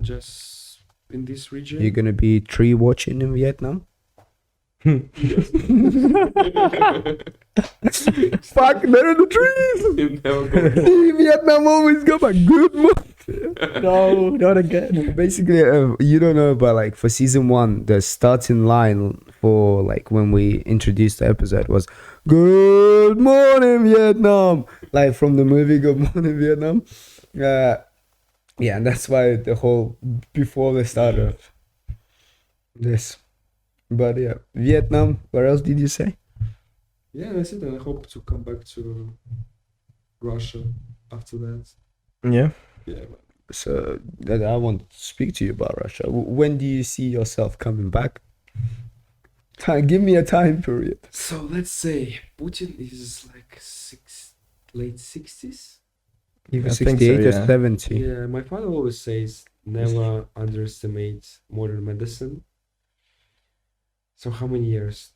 just in this region. you're gonna be tree watching in Vietnam? Fuck, there are the trees. You never go. Vietnam always got a good month. No, not again. Basically, you don't know, but like for season 1, the starting line for like when we introduced the episode was "Good morning, Vietnam," like from the movie "Good Morning, Vietnam." Yeah, and that's why the whole before the start of this. But yeah, Vietnam. Where else did you say? Yeah, that's it. And I hope to come back to Russia after that. Yeah. Yeah. So that I want to speak to you about Russia. When do you see yourself coming back? Give me a time period. So let's say Putin is like late 60s. Either I think 68 so, or yeah. 70. Yeah, my father always says never underestimate modern medicine. So how many years?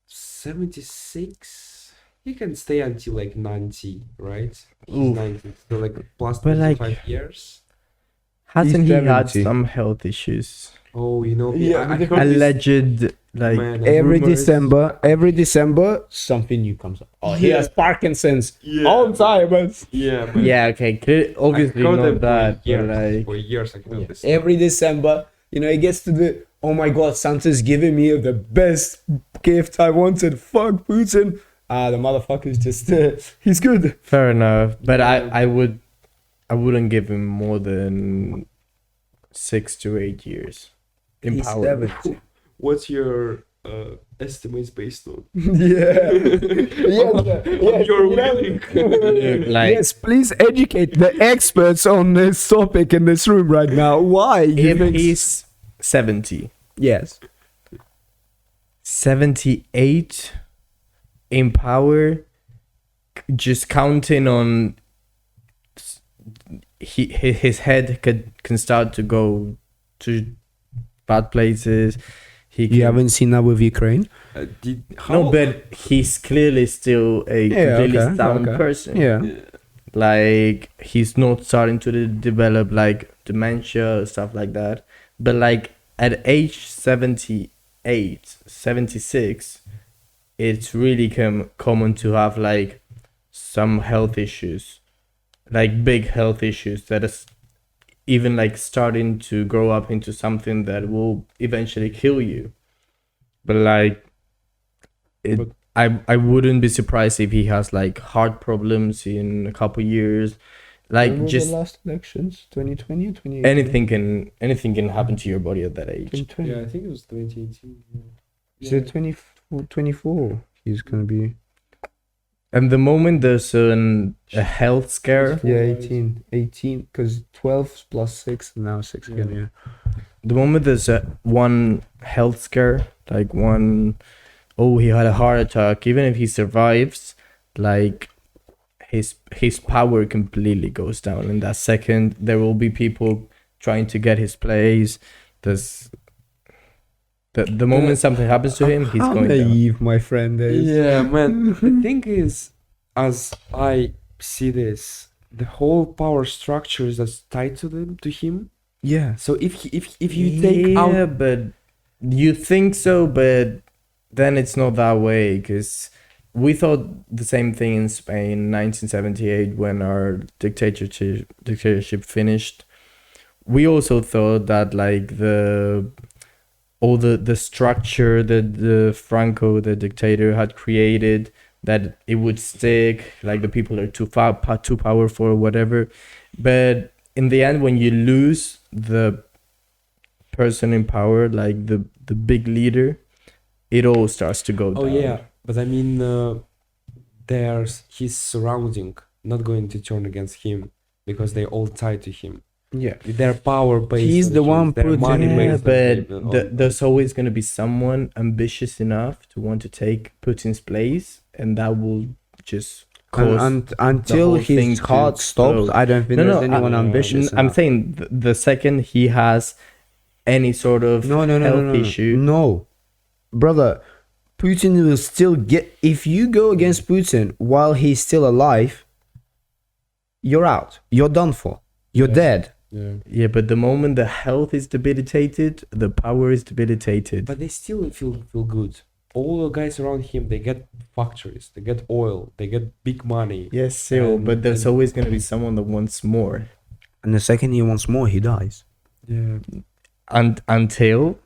76? He can stay until like 90, right? He's Oof. 90, so like plus But, like, 25 years. Hasn't He's he had 70. some health issues? Oh, you know, Yeah, I because heard this- Alleged, like, Man, Every rumors. December, something new comes up. Oh, he Yeah. has Parkinson's. Yeah, Alzheimer's. yeah, man. Yeah, okay, obviously I heard not them that, for years. but like, For years, I heard Yeah. this. Every December, he gets to the, oh my God, Santa's giving me the best gift I wanted. Fuck Putin. The motherfucker's just, he's good. fair enough. But Yeah. I wouldn't give him more than 6 to 8 years in He's power. 70. What's your estimates based on? Yeah. You're willing. Like, Yes, please educate the experts on this topic in this room right now. Why? You if think- he's 70, Yes. 78 in power, just counting on his head can start to go to bad places. He can, You haven't seen that with Ukraine? no, but he's clearly still a completely sound person. Yeah. Like, he's not starting to develop like dementia, stuff like that. But like at age 78, 76, it's really common to have like some health issues, like big health issues that is even like starting to grow up into something that will eventually kill you. But like, I wouldn't be surprised if he has like heart problems in a couple years. Like, When were just the last elections? 2020 or 2018? anything can happen to your body at that age. 2020. Yeah, I think it was 2018. Is it 24? He's gonna be. And the moment there's a health scare, Yeah, 18. Because 12 plus 6, now 6 again, Yeah. yeah. the moment there's one health scare, like one, oh, he had a heart attack, even if he survives, like his power completely goes down in that second. There will be people trying to get his place. There's the moment something happens to him, he's How going down. naive my friend is. Yeah, man. The thing is, as I see this, the whole power structure is that's tied to him. Yeah. So if you take out, but you think so, but then it's not that way, because we thought the same thing in Spain, 1978, when our dictatorship finished. We also thought that like all the structure that the Franco, the dictator, had created, that it would stick, like the people are too powerful or whatever. But in the end, when you lose the person in power, like the big leader, it all starts to go Oh down. yeah, but I mean, there's his surrounding not going to turn against him because they're all tied to him. Yeah. Their power based. He's on the him, one their putting- money Yeah, based. but there's always going to be someone ambitious enough to want to take Putin's place, and that will just cause. Until whole thing his to heart stops, explode. I don't think No, there's no, anyone ambitious I'm enough. saying the second he has any sort of No, health issue. No, brother, Putin will still get. If you go against Putin while he's still alive, you're out. You're done for. You're Yeah. dead. Yeah. Yeah, but the moment the health is debilitated, the power is debilitated. But they still feel good. All the guys around him, they get factories, they get oil, they get big money. Yes, still, And- but there's and- always going to be someone that wants more. And the second he wants more, he dies. Yeah. And until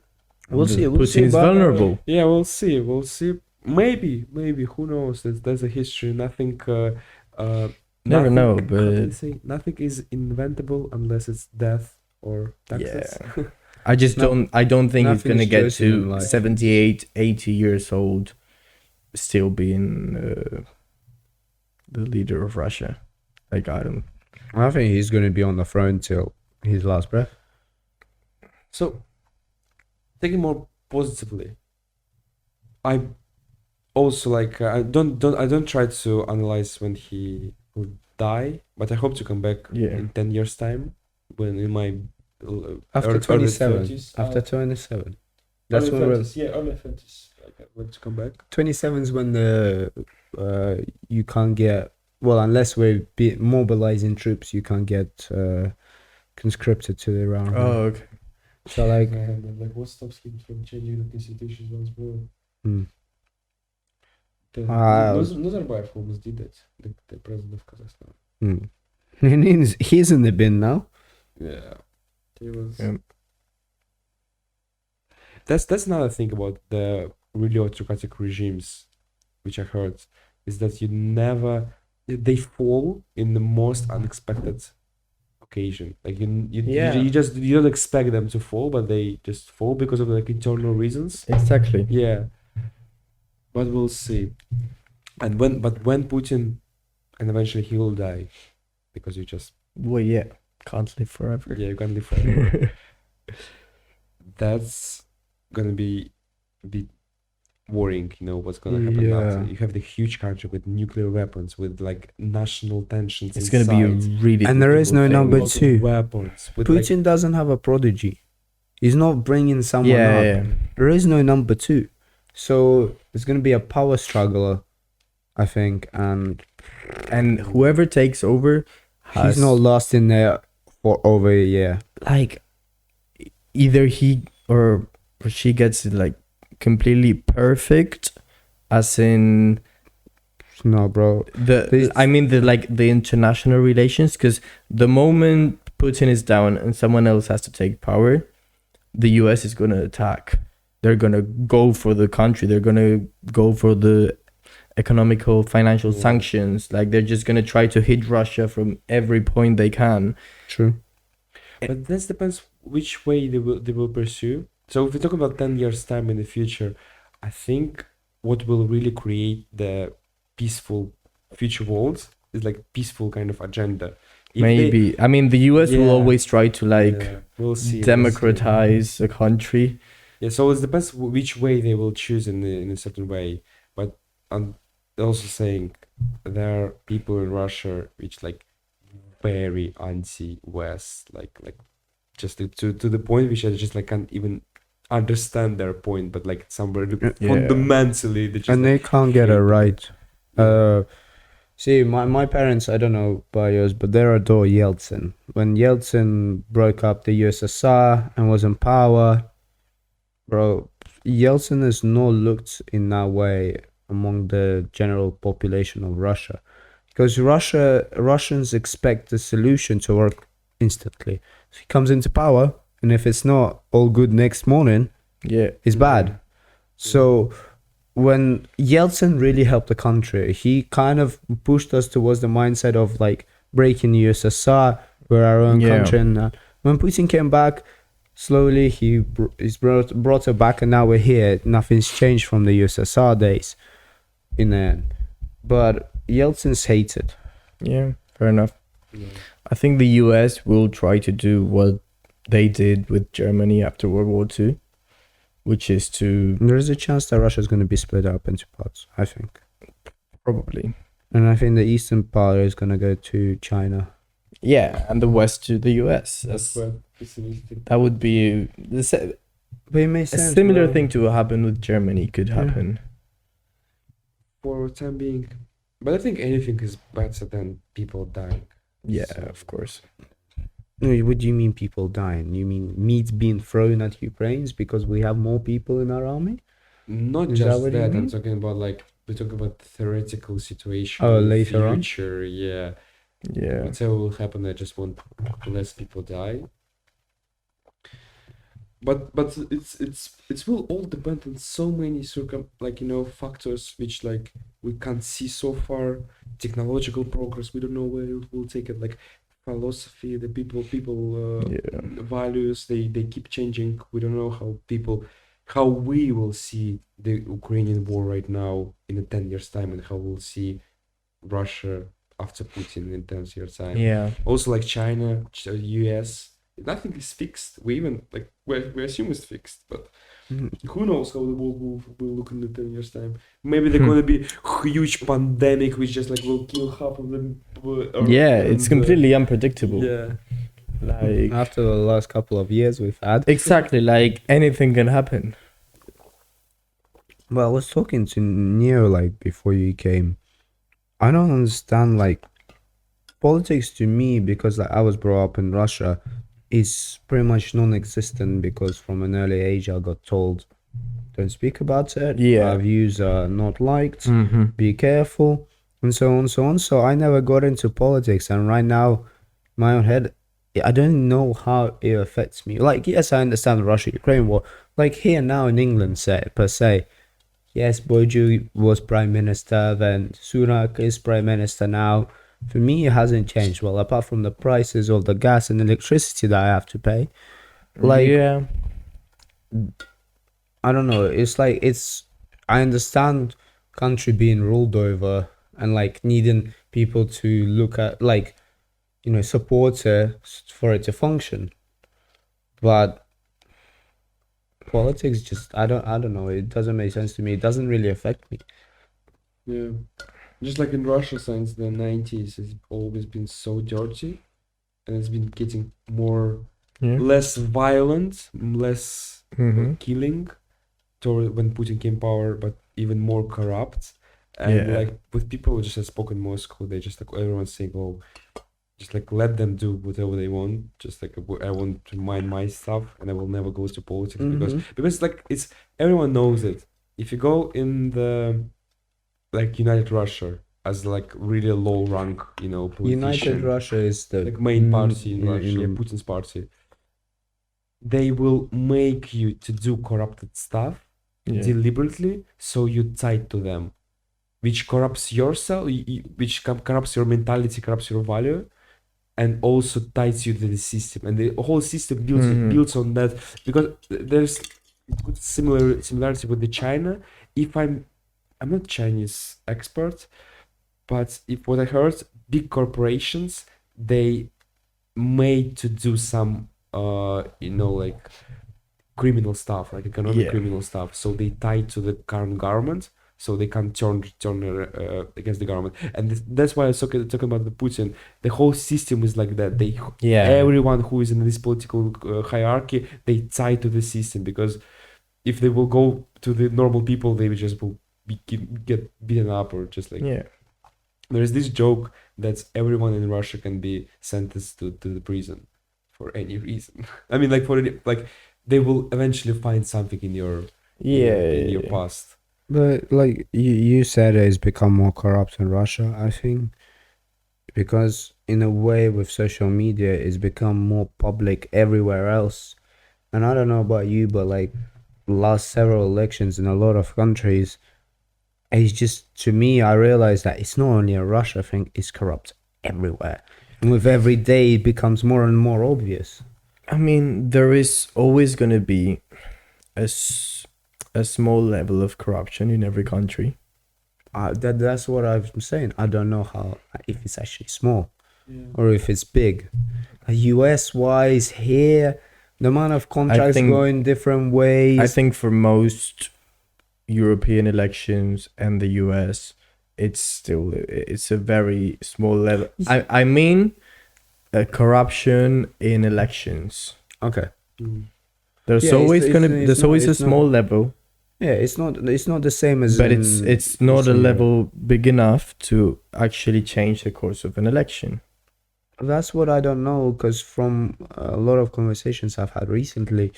We'll see, we'll Putin see, is but- vulnerable. Yeah, we'll see. We'll see. Maybe. Who knows? There's a history. Nothing. Never nothing- know, how do they but- say? Nothing is inventable unless it's death or taxes. I just No- I don't think he's nothing gonna is get chosen in to life. 78, 80 years old, still being the leader of Russia. Like I don't. I think he's going to be on the throne till his last breath. So, thinking more positively, I also like I don't try to analyze when he will die, but I hope to come back Yeah. in 10 years time when in my After early 27. 30s, After 27. That's early when we're, 30s, yeah, early 30s. Like I want to come back. 27 is when the you can't get, well, unless we're mobilizing troops, you can't get conscripted to the Iran. okay. So like, Like what stops him from changing the constitution once more? hmm. The Nazarbayev almost did that. The president of Kazakhstan. He's in the bin now. Yeah, he was. Yeah. That's another thing about the really autocratic regimes, which I heard, is that they fall in the most unexpected occasion. Like you don't expect them to fall, but they just fall because of like internal reasons. Exactly. Yeah, but we'll see. And when Putin, and eventually he will die, because you just Well, yeah, can't live forever. you can't live forever. That's gonna be a bit worrying, what's gonna happen Yeah. after. You have the huge country with nuclear weapons, with like national tensions. It's gonna be a inside, really. And there is no difficult thing. number lots of two. weapons. With like, Putin doesn't have a prodigy. He's not bringing someone Yeah, up. yeah. There is no number two. So it's going to be a power struggle, I think. And And whoever takes over, has, he's not lasting there for over a year. like either he or she gets it like completely perfect, as in No, bro. This- I mean the international relations, because the moment Putin is down and someone else has to take power, the US is going to attack. They're going to go for the country. They're going to go for the economical, financial Yeah. sanctions. Like they're just going to try to hit Russia from every point they can. True. But this depends which way they will pursue. So if we talk about 10 years time in the future, I think what will really create the peaceful future world is like peaceful kind of agenda. If Maybe. I mean, the US will Yeah. always try to like yeah, we'll see. democratize a country. Yeah, so it depends which way they will choose in a certain way. But I'm also saying there are people in Russia which like very anti-West, like just to the point which I just like can't even understand their point, but like somewhere Yeah. fundamentally they just And they can't get it hate right. See, my parents, I don't know about yours, but they adore Yeltsin. When Yeltsin broke up the USSR and was in power, bro, Yeltsin is not looked in that way among the general population of Russia. Because Russians expect the solution to work instantly. So he comes into power, and if it's not all good next morning, Yeah. It's bad. So when Yeltsin really helped the country, he kind of pushed us towards the mindset of like breaking the USSR, we're our own Yeah. country. And when Putin came back, slowly he's brought it back, and now we're here. Nothing's changed from the USSR days in the end. But Yeltsin's hated. Yeah. Fair enough. Yeah. I think the US will try to do what they did with Germany after World War II, which is to There is a chance that Russia's going to be split up into parts, I think. probably, And I think the eastern part is going to go to China. yeah, and the West to the US. That's quite pessimistic. That would be But it makes a sense. similar bro. thing to what happened with Germany could Yeah. happen. For the time being. But I think anything is better than people dying. Yeah, So- of course. No, what do you mean people dying? You mean meat being thrown at Ukrainians because we have more people in our army? Not Is that just what you that, I'm mean? talking about like we're talking about theoretical situation Oh, in the later on? future, yeah. Yeah. Whatever will happen, I just want less people die. But it will all depend on so many factors which like we can't see so far. Technological progress, we don't know where it will take it. Like philosophy, the people Yeah. values, they keep changing. We don't know how we will see the Ukrainian war right now in a 10 years time, and how we'll see Russia after Putin in 10 years time. Yeah. Also, like China, US, nothing is fixed. We even like we assume it's fixed, but who knows how the world will look in the 10 years time? Maybe there's gonna be huge pandemic which just like will kill half of them. Yeah, it's completely unpredictable. Yeah. Like After the last couple of years we've had. exactly, like anything can happen. Well, I was talking to Neo like before you came. I don't understand like politics to me, because like I was brought up in Russia, is pretty much non-existent, because from an early age I got told don't speak about it. Yeah. Our views are not liked. Mm-hmm. Be careful, and so on, so on. So I never got into politics, and right now, my own head, I don't know how it affects me. Like, yes, I understand the Russia-Ukraine war. Like here now in England, say per se, yes, Boju was prime minister, then Sunak is prime minister now. For me, it hasn't changed. Well, apart from the prices of the gas and electricity that I have to pay. Like, yeah. I don't know. It's like I understand country being ruled over and like needing people to look at like, support it for it to function. But politics just I don't know. It doesn't make sense to me. It doesn't really affect me. Yeah. Just like in Russia since the 90s, it's always been so dirty, and it's been getting less violent, less Mm-hmm. killing toward when Putin came power, but even more corrupt. And Yeah. like with people who just have spoken Moscow, they just like everyone's saying, "Oh, just like let them do whatever they want. Just like I want to mind my stuff, and I will never go to politics because like it's everyone knows it. If you go in the like United Russia as like really low rank, politician, United Russia is the like main party in you Russia, know, Putin's party. They will make you to do corrupted stuff Yeah. deliberately, so you tied to them, which corrupts yourself, which corrupts your mentality, corrupts your value, and also ties you to the system. And the whole system builds on that, because there's good similarity with the China. If I'm not Chinese expert, but if what I heard, big corporations, they made to do some like criminal stuff, like economic Yeah. criminal stuff, so they tie to the current government, so they can't turn against the government. And that's why I was talking about the Putin. The whole system is like that. Everyone who is in this political hierarchy, they tie to the system, because if they will go to the normal people, they will just get beaten up, or just like Yeah. there's this joke that everyone in Russia can be sentenced to the prison for any reason. I mean, like they will eventually find something in your in your past. But like you said, it's become more corrupt in Russia, I think, because in a way with social media, it's become more public everywhere else. And I don't know about you, but like last several elections in a lot of countries, it's just, to me, I realize that it's not only a Russia thing, it's corrupt everywhere. And with every day, it becomes more and more obvious. I mean, there is always going to be a small level of corruption in every country. That's what I'm saying. I don't know if it's actually small Yeah. or if it's big. US wise, here, the amount of contracts think- going different ways. I think for most European elections and the US, it's a very small level. I mean, corruption in elections. Okay. Mm. There's Yeah, always it's- gonna it's there's not- always a it's not- small level, Yeah, it's not the same as. but in it's not a Eastern Europe. level big enough to actually change the course of an election. That's what I don't know, because from a lot of conversations I've had recently,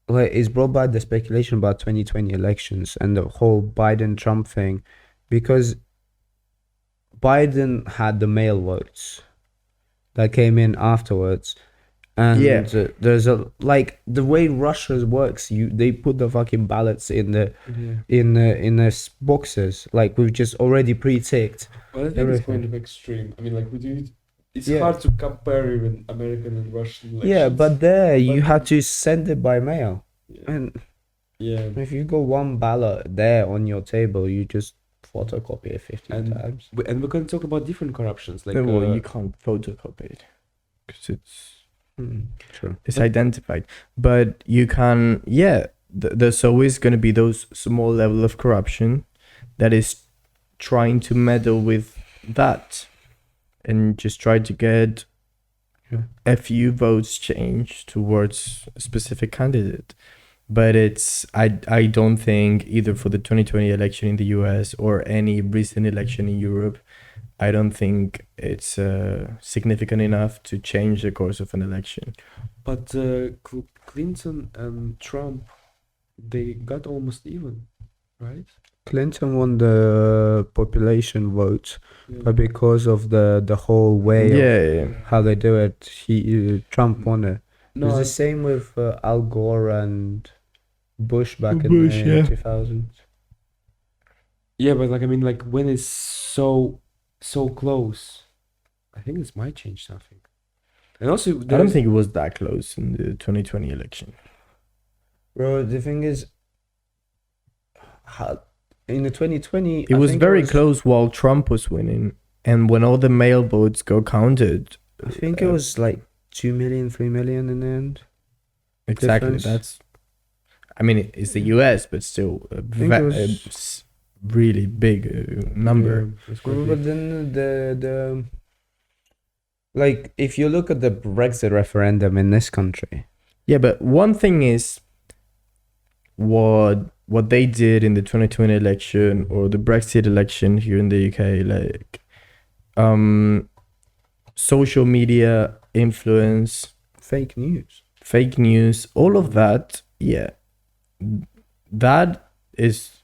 like, it's brought back the speculation about 2020 elections and the whole Biden-Trump thing, because Biden had the mail votes that came in afterwards, and Yeah. there's a, like, the way Russia works, they put the fucking ballots in the Yeah. in the boxes, like, we've just already pre-ticked. But I think it's Everything. kind of extreme. I mean, like we do it. It's Yeah. hard to compare even American and Russian elections. Yeah, but there you But- had to send it by mail. Yeah. And Yeah. if you got one ballot there on your table, you just photocopy it 15 And- times. And we can talk about different corruptions, like Well, you can't photocopy it because True. it's identified. But you can, yeah. There's always going to be those small level of corruption that is trying to meddle with that and just try to get Yeah. a few votes changed towards a specific candidate. But I don't think either for the 2020 election in the US or any recent election in Europe, I don't think it's significant enough to change the course of an election. But Clinton and Trump, they got almost even, right? Clinton won the population vote, Yeah. but because of the whole way of Yeah, how they do it, Trump won it. It No, was I- the same with Al Gore and Bush back Bush, in the yeah. 2000s. yeah, but like I mean, like when it's so close, I think this might change something. And also, I don't there's- think it was that close in the 2020 election. Bro, the thing is, in the 2020, It was very close while Trump was winning, and when all the mail votes go counted, I think it was like 2 million, 3 million in the end. exactly. difference. That's, I mean, it's the US, but still a, think it was- really big number. Yeah, it's quite But big. then the like, if you look at the Brexit referendum in this country, Yeah, but one thing is what they did in the 2020 election or the Brexit election here in the UK, like social media influence, fake news. fake news, all of that, yeah, that is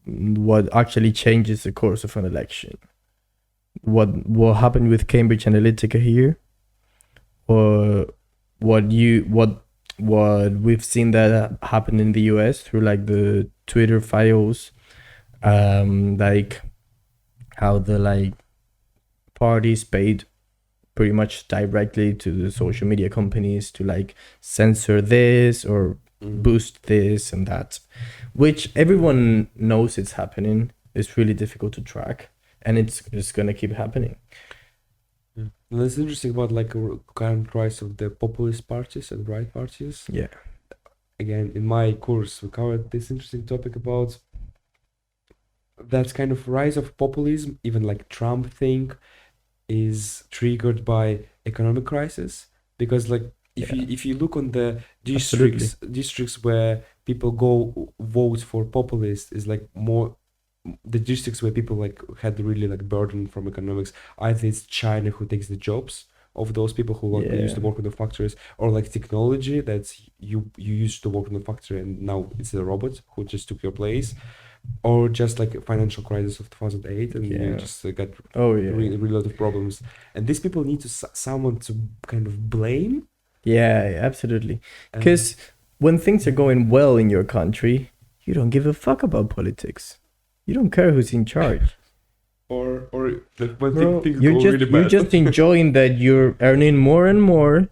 what actually changes the course of an election. What happened with Cambridge Analytica here, or what we've seen that happen in the US through like the Twitter files, like how the like parties paid pretty much directly to the social media companies to like censor this or boost this and that, which everyone knows it's happening. It's really difficult to track, and it's gonna keep happening. Yeah. And that's interesting about like a current rise of the populist parties and right parties. Yeah. Again, in my course, we covered this interesting topic about that kind of rise of populism, even like Trump thing, is triggered by economic crisis. Because like if you look on the districts where people go vote for populist, is like more the districts where people like had really like burden from economics. Either it's China who takes the jobs of those people who like, used to work in the factories, or like technology that's you used to work in the factory and now it's a robot who just took your place, or just like a financial crisis of 2008 and you just got really lot of problems, and these people need to someone to kind of blame. Yeah, absolutely. And- Because when things are going well in your country, you don't give a fuck about politics. You don't care who's in charge. Or like when Bro, things you're go just really you're bad. just enjoying that you're earning more and more,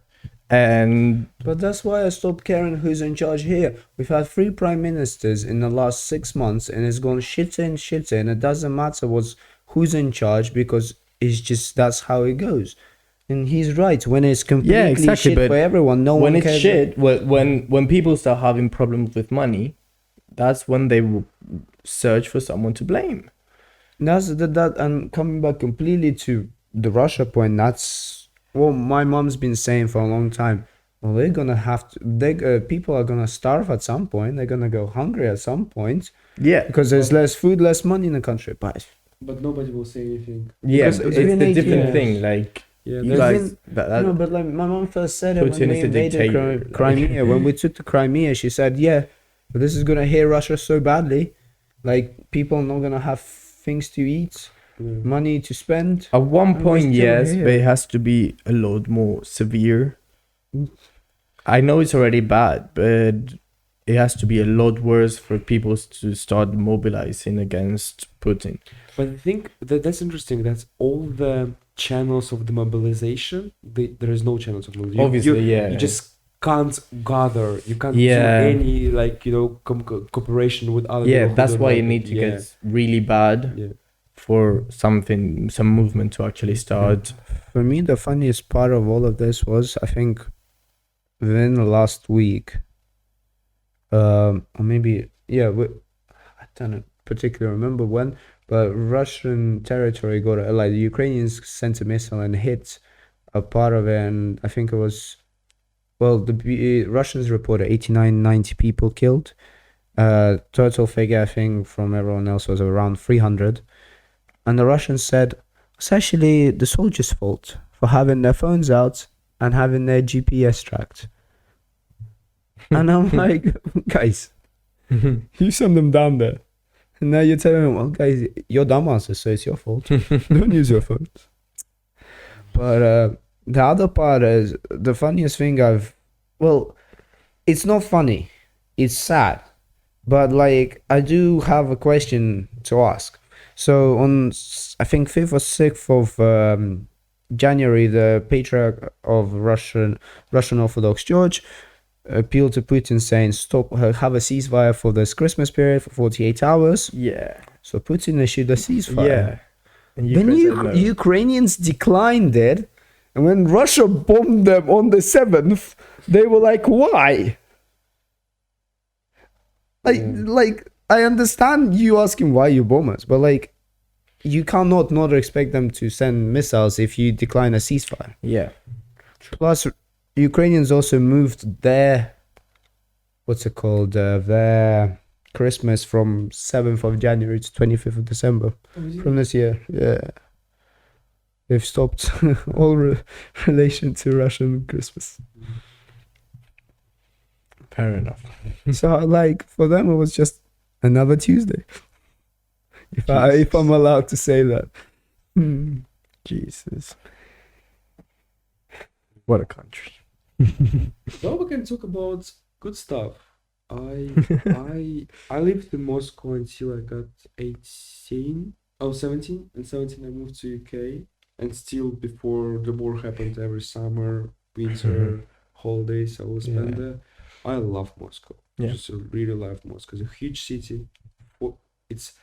and But that's why I stopped caring who's in charge here. We've had 3 prime ministers in the last 6 months, and it's gone shit in, shit in. It doesn't matter who's in charge because it's just that's how it goes. And he's right. When it's completely exactly, shit but for everyone, no when one it's cares. shit, when people start having problems with money, that's when they will search for someone to blame. That's that. And coming back completely to the Russia point, that's what my mom's been saying for a long time. Well, they're gonna have to. People are gonna starve at some point. They're gonna go hungry at some point Yeah, because there's less food, less money in the country. But But nobody will say anything. yeah, Because it's even a different 8 thing. years. Like Yeah, you there's- guys, that no, but like my mom first said it when Putin we is a invaded dictator, like- Crimea. When we took the Crimea, she said, "Yeah, but this is gonna hit Russia so badly. Like people are not gonna have things to eat, yeah. money to spend." at one And we're point, still yes, here. but it has to be a lot more severe. I know it's already bad, but it has to be a lot worse for people to start mobilizing against Putin. But I think that's interesting. That's all the channels of the mobilization. There is no channels of mobilization. Obviously, yeah. You just can't gather. You can't Yeah. do any like cooperation with other. Yeah, people who that's don't why like it it. needs to Yeah. get really bad Yeah. for some movement to actually start. For me, the funniest part of all of this was, I think, within the last week, or maybe, yeah, I don't particularly remember when, but Russian territory got, like, the Ukrainians sent a missile and hit a part of it, and I think it was, well, the Russians reported 89, 90 people killed. Total figure, I think, from everyone else was around 300. And the Russians said, it's actually the soldiers' fault for having their phones out and having their GPS tracked. And I'm like, guys, you send them down there. And now you're telling them, well, guys, you're dumbasses, so it's your fault. Don't use your phones. But the other part is the funniest thing well, it's not funny. It's sad. But, like, I do have a question to ask. So on, I think 5th or 6th of January, the Patriarch of Russian Orthodox Church appealed to Putin saying, stop, have a ceasefire for this Christmas period for 48 hours. Yeah. So Putin issued a ceasefire. Yeah. And Then Ukraine said no. Ukrainians declined it. And when Russia bombed them on the 7th, they were like, why? Like, I understand you asking why you bomb us, but like, you cannot not expect them to send missiles if you decline a ceasefire. Yeah. Plus, Ukrainians also moved their, what's it called, their Christmas from 7th of January to 25th of December from this year. Yeah. They've stopped all relation to Russian Christmas. Fair enough. So, like, for them, it was just another Tuesday. If I'm allowed to say that. Jesus. What a country. Now we can talk about good stuff. I lived in Moscow until I got 18. Oh, 17. And 17 I moved to UK. And still before the war happened, every summer, winter, holidays, I will spend there. I love Moscow. Yeah. Just really love Moscow. It's a huge city. It's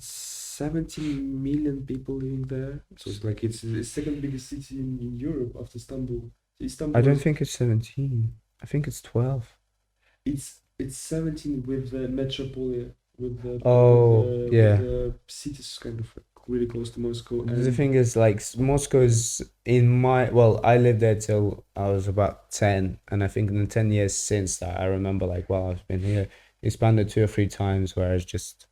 17 million people living there. So it's like it's the second biggest city in Europe after Istanbul. Istanbul I don't is- think it's 17. I think it's 12. It's 17 with the metropolis, with the Yeah. with the cities kind of like really close to Moscow. The And thing is, like, Moscow's I lived there till I was about 10. And I think in the 10 years since that, I remember, like, while I've been here, expanded 2 or 3 times where it's just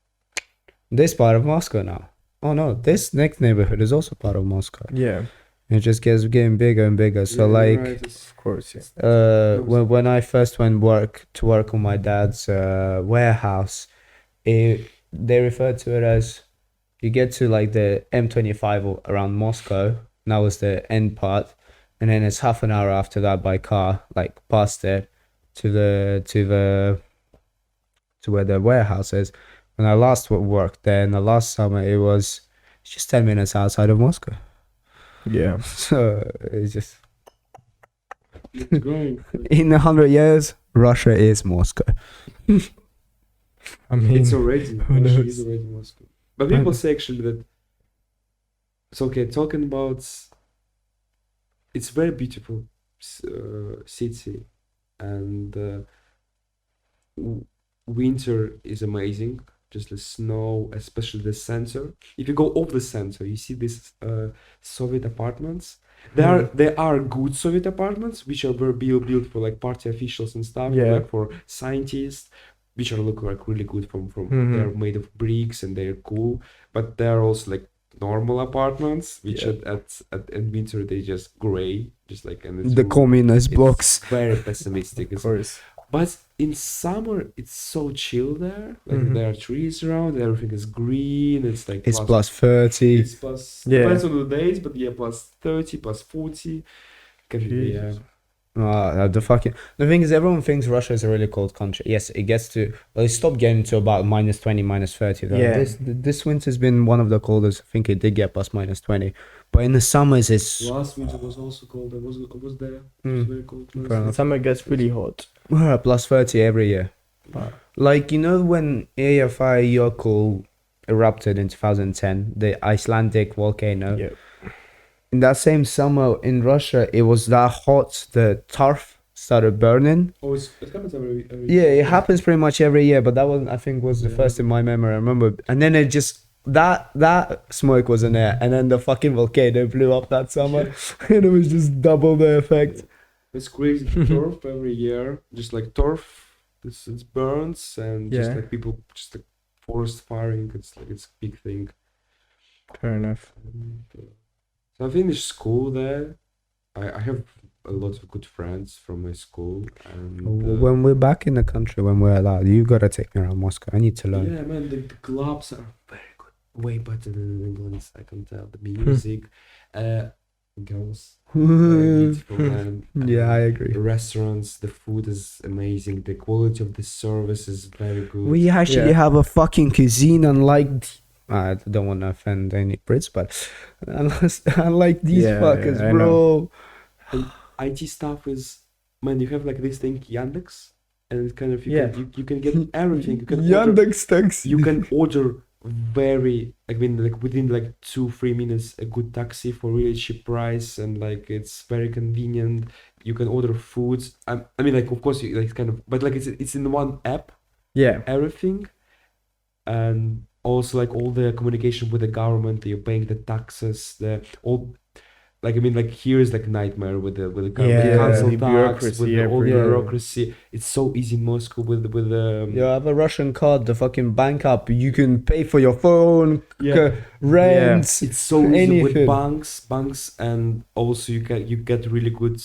this part of Moscow now. Oh no, this next neighborhood is also part of Moscow. Yeah. It just gets getting bigger and bigger. So yeah, like, right, it's- Of course, yeah. when I first went to work on my dad's warehouse, they referred to it as, you get to like the M25 around Moscow. And that was the end part, and then it's half an hour after that by car, like past it, to where the warehouse is. When I last worked there in the last summer, it was just 10 minutes outside of Moscow. Yeah. So it's just It's growing. in 100 years, Russia is Moscow. I mean, It's already. who Russia knows? is already Moscow. But people say actually that. So okay, talking about. It's very beautiful city, and winter is amazing. Just the snow, especially the center. If you go off the center, you see these Soviet apartments. There are good Soviet apartments which are very built for like party officials and stuff, Yeah. like for scientists, which are look like really good from Mhm. they're made of bricks and they're cool. But there are also like normal apartments which Yeah. at in winter they just gray, just like and it's The communist it's blocks. very pessimistic. Of course. But in summer, it's so chill there. Like Mhm. there are trees around, everything is green. It's like It's plus 30. It's plus Yeah. depends on the days, but yeah, plus 30, plus 40. Can be, yeah. Jesus. The thing is, everyone thinks Russia is a really cold country. Yes, it gets to, well, it stopped getting to about minus 20, minus 30. Though. Yeah. This winter's been one of the coldest. I think it did get past minus 20. But in the summers, it's Last winter was also cold. I was there. It was Mm. very cold. Fair The enough. summer gets really hot. plus 30 every year. Wow. Like, you know, when AFI Yokul erupted in 2010, the Icelandic volcano, Yeah. in that same summer in Russia, it was that hot, the turf started burning. Oh, it happens every Yeah, it happens pretty much every year, but that one I think was the Yeah. first in my memory. I remember, and then it just that smoke was in there, and then the fucking volcano blew up that summer, and it was just double the effect. It's crazy. Turf every year, just like turf, it burns and just Yeah. like people just like forest firing. It's like it's a big thing. Fair enough. And, so I finished school there. I have a lot of good friends from my school, and When we're back in the country, when we're allowed, you gotta take me around Moscow. I need to learn. yeah, man, the clubs are very good, way better than in England. I can tell the music, girls, very beautiful, man. Yeah, I agree. The restaurants, the food is amazing. The quality of the service is very good. We actually Yeah. have a fucking cuisine, unlike. I don't want to offend any Brits, but unlike these Yeah, fuckers, yeah, I bro. IT stuff is, man, you have like this thing Yandex, and it kind of Yeah. you can get everything. You can order, Yandex taxi. you can order very like within like 2-3 minutes a good taxi for really cheap price, and like it's very convenient. You can order foods. I mean, like of course you like kind of, but like it's in one app Yeah. everything, and also like all the communication with the government. You're paying the taxes, the all. Like I mean, like here is like nightmare with the Yeah, council the tax, bureaucracy with the, all the everywhere. bureaucracy. It's so easy in Moscow with You have a Russian card, the fucking bank app. You can pay for your phone, Yeah. rents. It's so easy with anything. banks, and also you get really good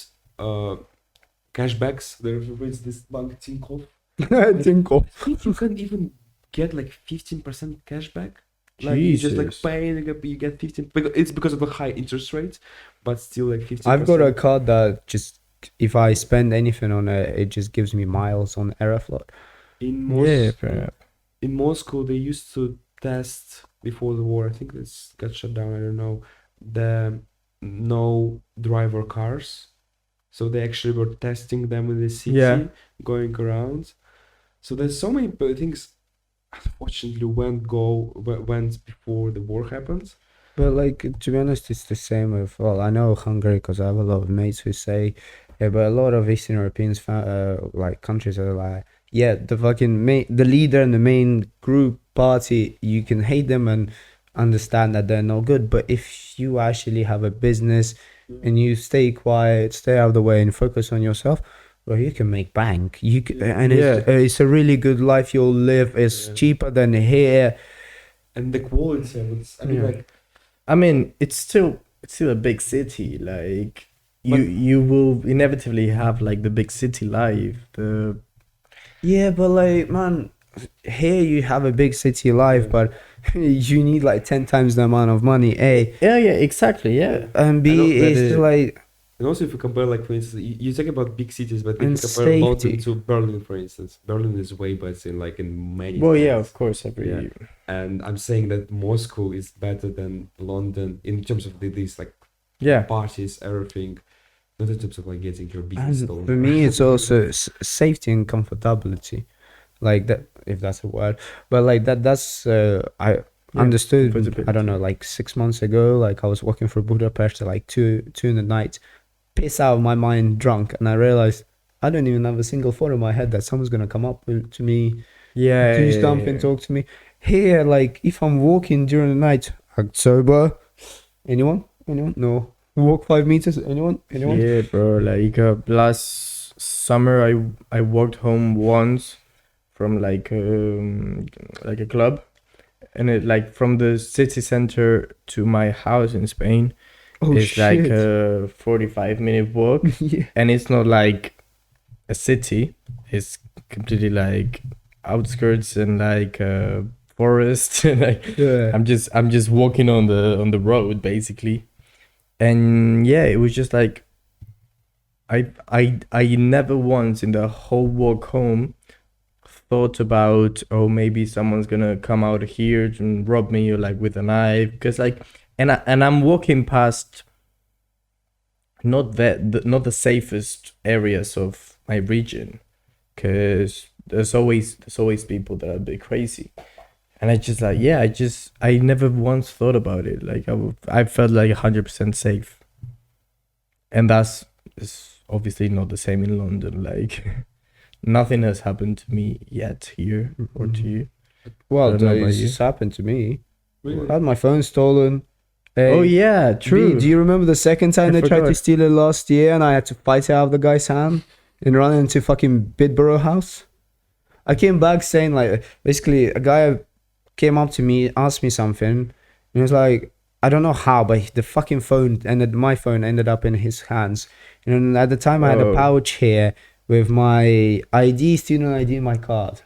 cashbacks. There's this bank Tinkoff. I think of. I think you can even get like 15% cashback. Like you just like Jesus. pay and you get 15. It's because of the high interest rates, but still like 15%. I've got a card that just, if I spend anything on it, it just gives me miles on Aeroflot. in Yeah, fair enough. in Moscow, they used to test before the war. I think this got shut down. I don't know. The no driver cars. So they actually were testing them in the city, Yeah. going around. So there's so many things. Unfortunately, went before the war happened. But like, to be honest, it's the same with, well, I know Hungary because I have a lot of mates who say, yeah, but a lot of Eastern Europeans, like countries are like, yeah, the fucking the leader and the main group party, you can hate them and understand that they're no good. But if you actually have a business and you stay quiet, stay out of the way and focus on yourself, well, you can make bank. You can, and it's a really good life you'll live. It's Yeah. cheaper than here. And the quality of it. I mean, Yeah. like I mean, it's still a big city. Like But- you will inevitably have like the big city life. The Yeah, but like, man, here you have a big city life, Yeah. but you need like 10 times the amount of money. A yeah, exactly. Yeah. and I know B that is it- like And also, if you compare, like, for instance, you talk about big cities, but if And you compare London safety. to Berlin, for instance, Berlin is way better in many Well, yeah, sense. of course, every Yeah. And I'm saying that Moscow is better than London in terms of these like yeah. parties, everything. Not in terms of like getting your beacon And stolen. for me, it's also safety and comfortability, like that, if that's a word. But like that's I Yeah, understood. I don't know, comfortability. like 6 months ago, like I was walking through Budapest at like two in the night, piss out of my mind, drunk, and I realized I don't even have a single thought in my head that someone's gonna come up to me, Yeah, do yeah, something, yeah. talk to me. Here, like if I'm walking during the night, sober, anyone? No. Walk 5 meters. Anyone? Yeah, bro. Like last summer, I walked home once from like a club, and it like from the city center to my house in Spain Oh is like shit. a 45-minute walk, Yeah. and it's not like a city. It's completely like outskirts and like forest. Like Yeah. I'm just walking on the road basically, and yeah, it was just like I never once in the whole walk home thought about, oh, maybe someone's gonna come out here and rob me or like with a knife, because like I'm walking past not not the safest areas of my region, because there's always people that are a bit crazy, and I just like, yeah, I never once thought about it. Like I felt like 100% safe, and that's is obviously not the same in London. Like nothing has happened to me yet here or to you. Well, I don't know about it's you. just happened to me. Really? I had my phone stolen. Oh yeah, Do true. you remember the second time I they tried to forgot. steal it last year and I had to fight it out of the guy's hand and run into fucking Bidborough House? I came back saying, like, basically, a guy came up to me, asked me something, and he was like, I don't know how, but my phone ended up in his hands. And at the time, I had a Oh. pouch here with my ID, student ID, my card.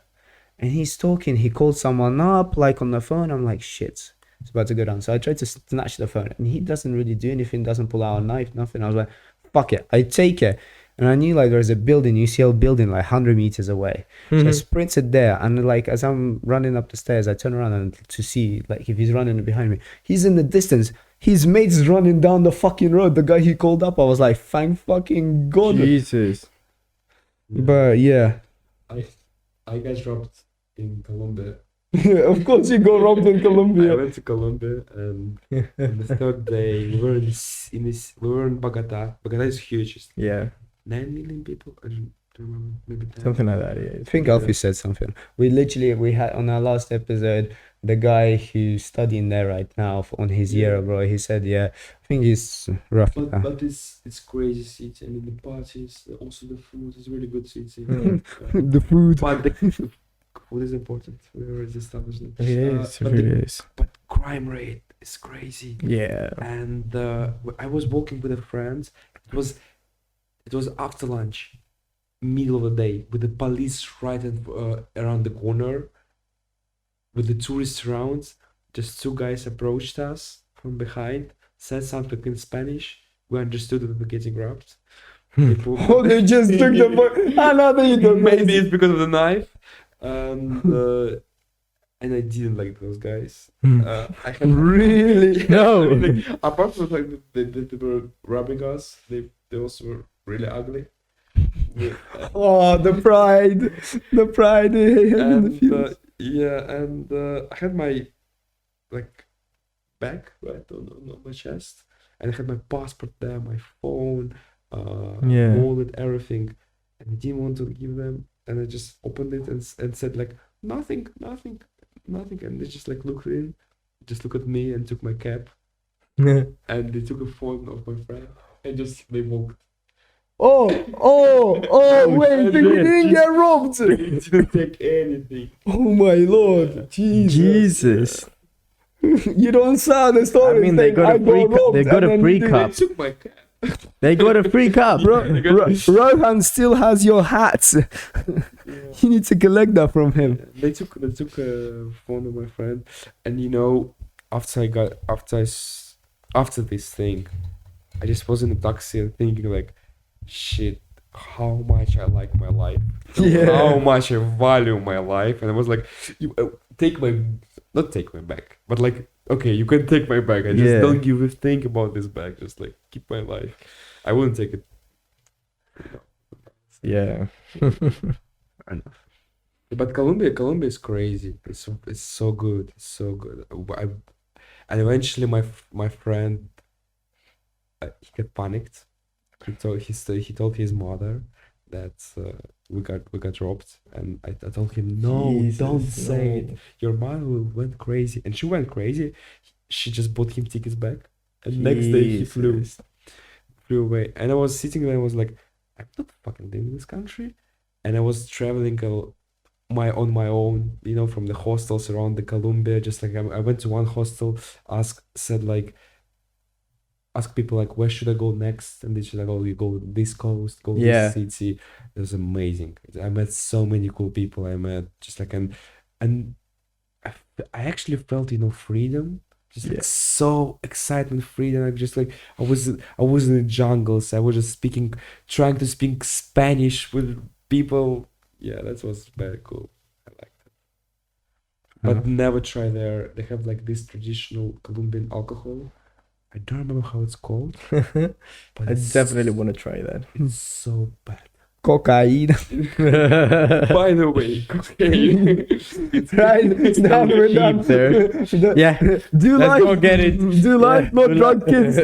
And he's talking, he called someone up, like, on the phone. I'm like, shit, it's about to go down. So I tried to snatch the phone, and he doesn't really do anything, doesn't pull out a knife, nothing. I was like, fuck it, I take it. And I knew, like, there's a building, UCL building, like 100 meters away. So I sprinted there, and like as I'm running up the stairs, I turn around and to see like if he's running behind me. He's in the distance. His mate's running down the fucking road. The guy he called up. I was like, thank fucking God. Jesus. But yeah, I got robbed in Colombia. of course you got robbed in I Colombia. went to Colombia, and on the third day we were we were in Bogota. Bogota is huge. It's Yeah, 9 million people. I don't remember. Maybe 10. something like that. Yeah. I think Alfie said something. We had on our last episode the guy who's studying there right now on his year, bro. He said, yeah, I think he's roughly. But it's crazy city. I mean, the parties, also the food is really good city. The food. But the food is important. We already established it. It is. It but really is. But crime rate is crazy. Yeah. And I was walking with a friend. It was after lunch, middle of the day, with the police right around the corner, with the tourists around. Just two guys approached us from behind, said something in Spanish. We understood that we were getting robbed. Oh, they just took the phone. Ah, no, they don't. Maybe it's because of the knife. And I didn't like those guys. I had Really? No. like, apart from like they were robbing us, they also were really ugly. Oh, the pride. The pride. And I had my like bag right on my chest, and I had my passport there, my phone, Yeah. wallet, everything, and I didn't want to give them, and I just opened it and said like nothing, and they just like looked at me and took my cap, and they took a phone of my friend and just they walked. Oh, wait, they shit. didn't get robbed. They didn't take anything. Oh my Lord, Jesus. You don't sound the story. I mean, they saying, got a "I free got cup. robbed," They got and a then free they- cup. They took my cap. They got a free cup. Rohan still has your hats. You need to collect that from him. They took a phone of my friend, and after this thing, I just was in a taxi and thinking like, shit, how much I like my life, how much I value my life, and I was like, you not take my bag, but like, okay, you can take my bag. I just don't give a think about this bag. Just like keep my life. I wouldn't take it. Yeah. Enough. But Colombia is crazy. It's so good. It's so good. And eventually my friend he got panicked. He told his mother that we got robbed, and I told him no, Jesus, don't say it. no. Your mother went crazy, and she went crazy. She just bought him tickets back, and next day he flew Jesus. away. And I was sitting there and I was like, I'm not fucking leaving this country. And I was traveling on my own, you know, from the hostels around the Colombia. Just like I went to one hostel, ask people like, where should I go next? And they should like, oh, you go this coast, go Yeah. this city. It was amazing. I met so many cool people. I met just like and I actually felt, you know, freedom. Just like Yeah. so excitement, freedom. I just like I was in the jungles. I was just trying to speak Spanish with people. Yeah, that was very cool. I liked it. But never try there. They have like this traditional Colombian alcohol. I don't remember how it's called. But I definitely want to try that. It's so bad. Cocaine. By the way, cocaine. Right, now we're done. There. Yeah. Do you Let's like? go get it. Do you like not drunk kids?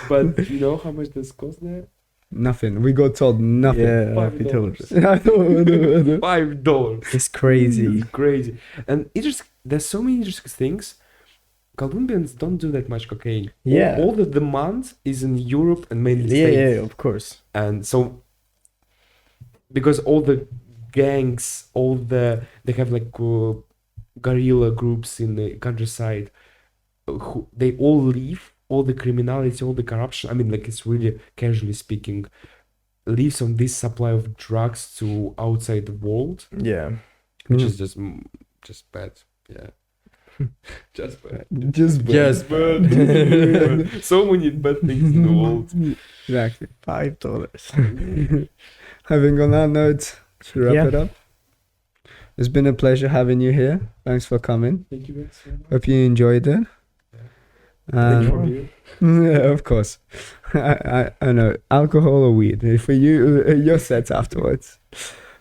But you know how much this cost there? Nothing. We got told nothing. Yeah, he told us. I know. $5. It's crazy. It's crazy. And there's so many interesting things. Colombians don't do that much cocaine. Yeah. All the demand is in Europe and mainly Yeah, States. yeah, of course. And so, because all the gangs, they have like guerrilla groups in the countryside, they all leave, all the criminality, all the corruption. I mean, like it's really casually speaking, lives on this supply of drugs to outside the world, Yeah. which is just bad. Yeah. Just bad. Just Just bad. So many bad things in the world. exactly. $5. Having on that note, should we wrap Yeah. it up? It's been a pleasure having you here. Thanks for coming. Thank you guys so much. Hope you enjoyed it. Thank you for And being. yeah, of course. I know alcohol or weed. For you, you're set afterwards.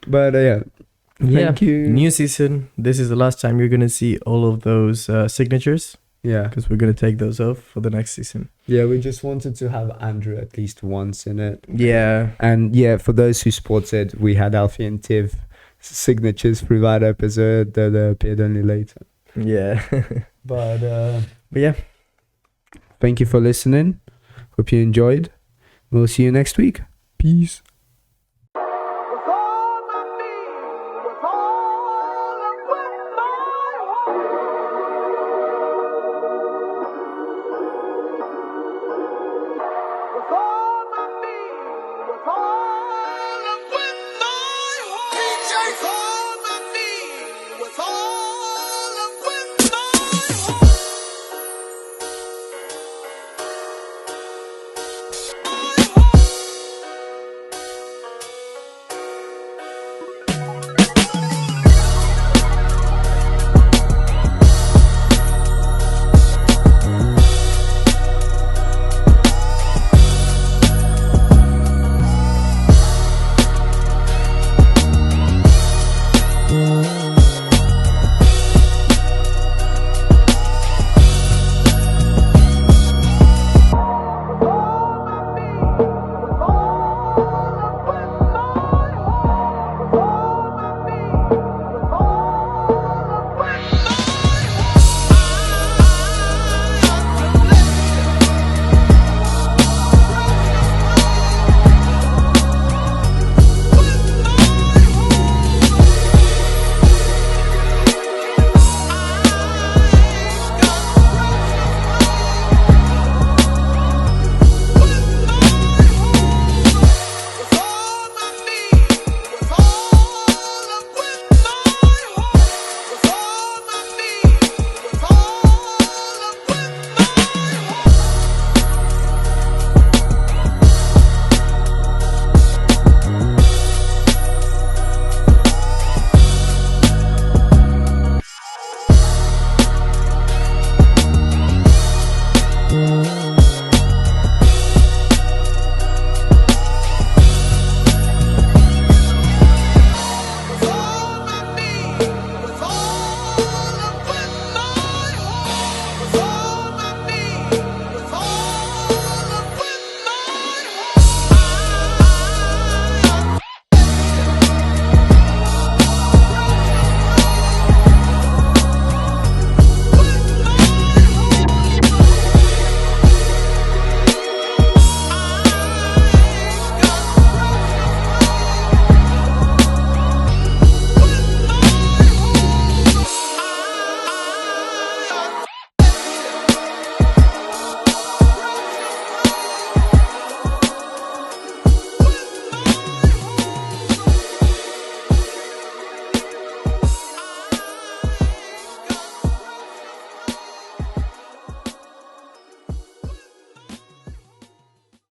But yeah, thank you. New season. This is the last time you're gonna see all of those signatures Yeah, because we're gonna take those off for the next season. yeah. We just wanted to have Andrew at least once in it. Yeah. And yeah, for those who spotted, we had Alfie and Tiv signatures through that episode that appeared only later. Yeah. But But yeah. thank you for listening. Hope you enjoyed. We'll see you next week. Peace.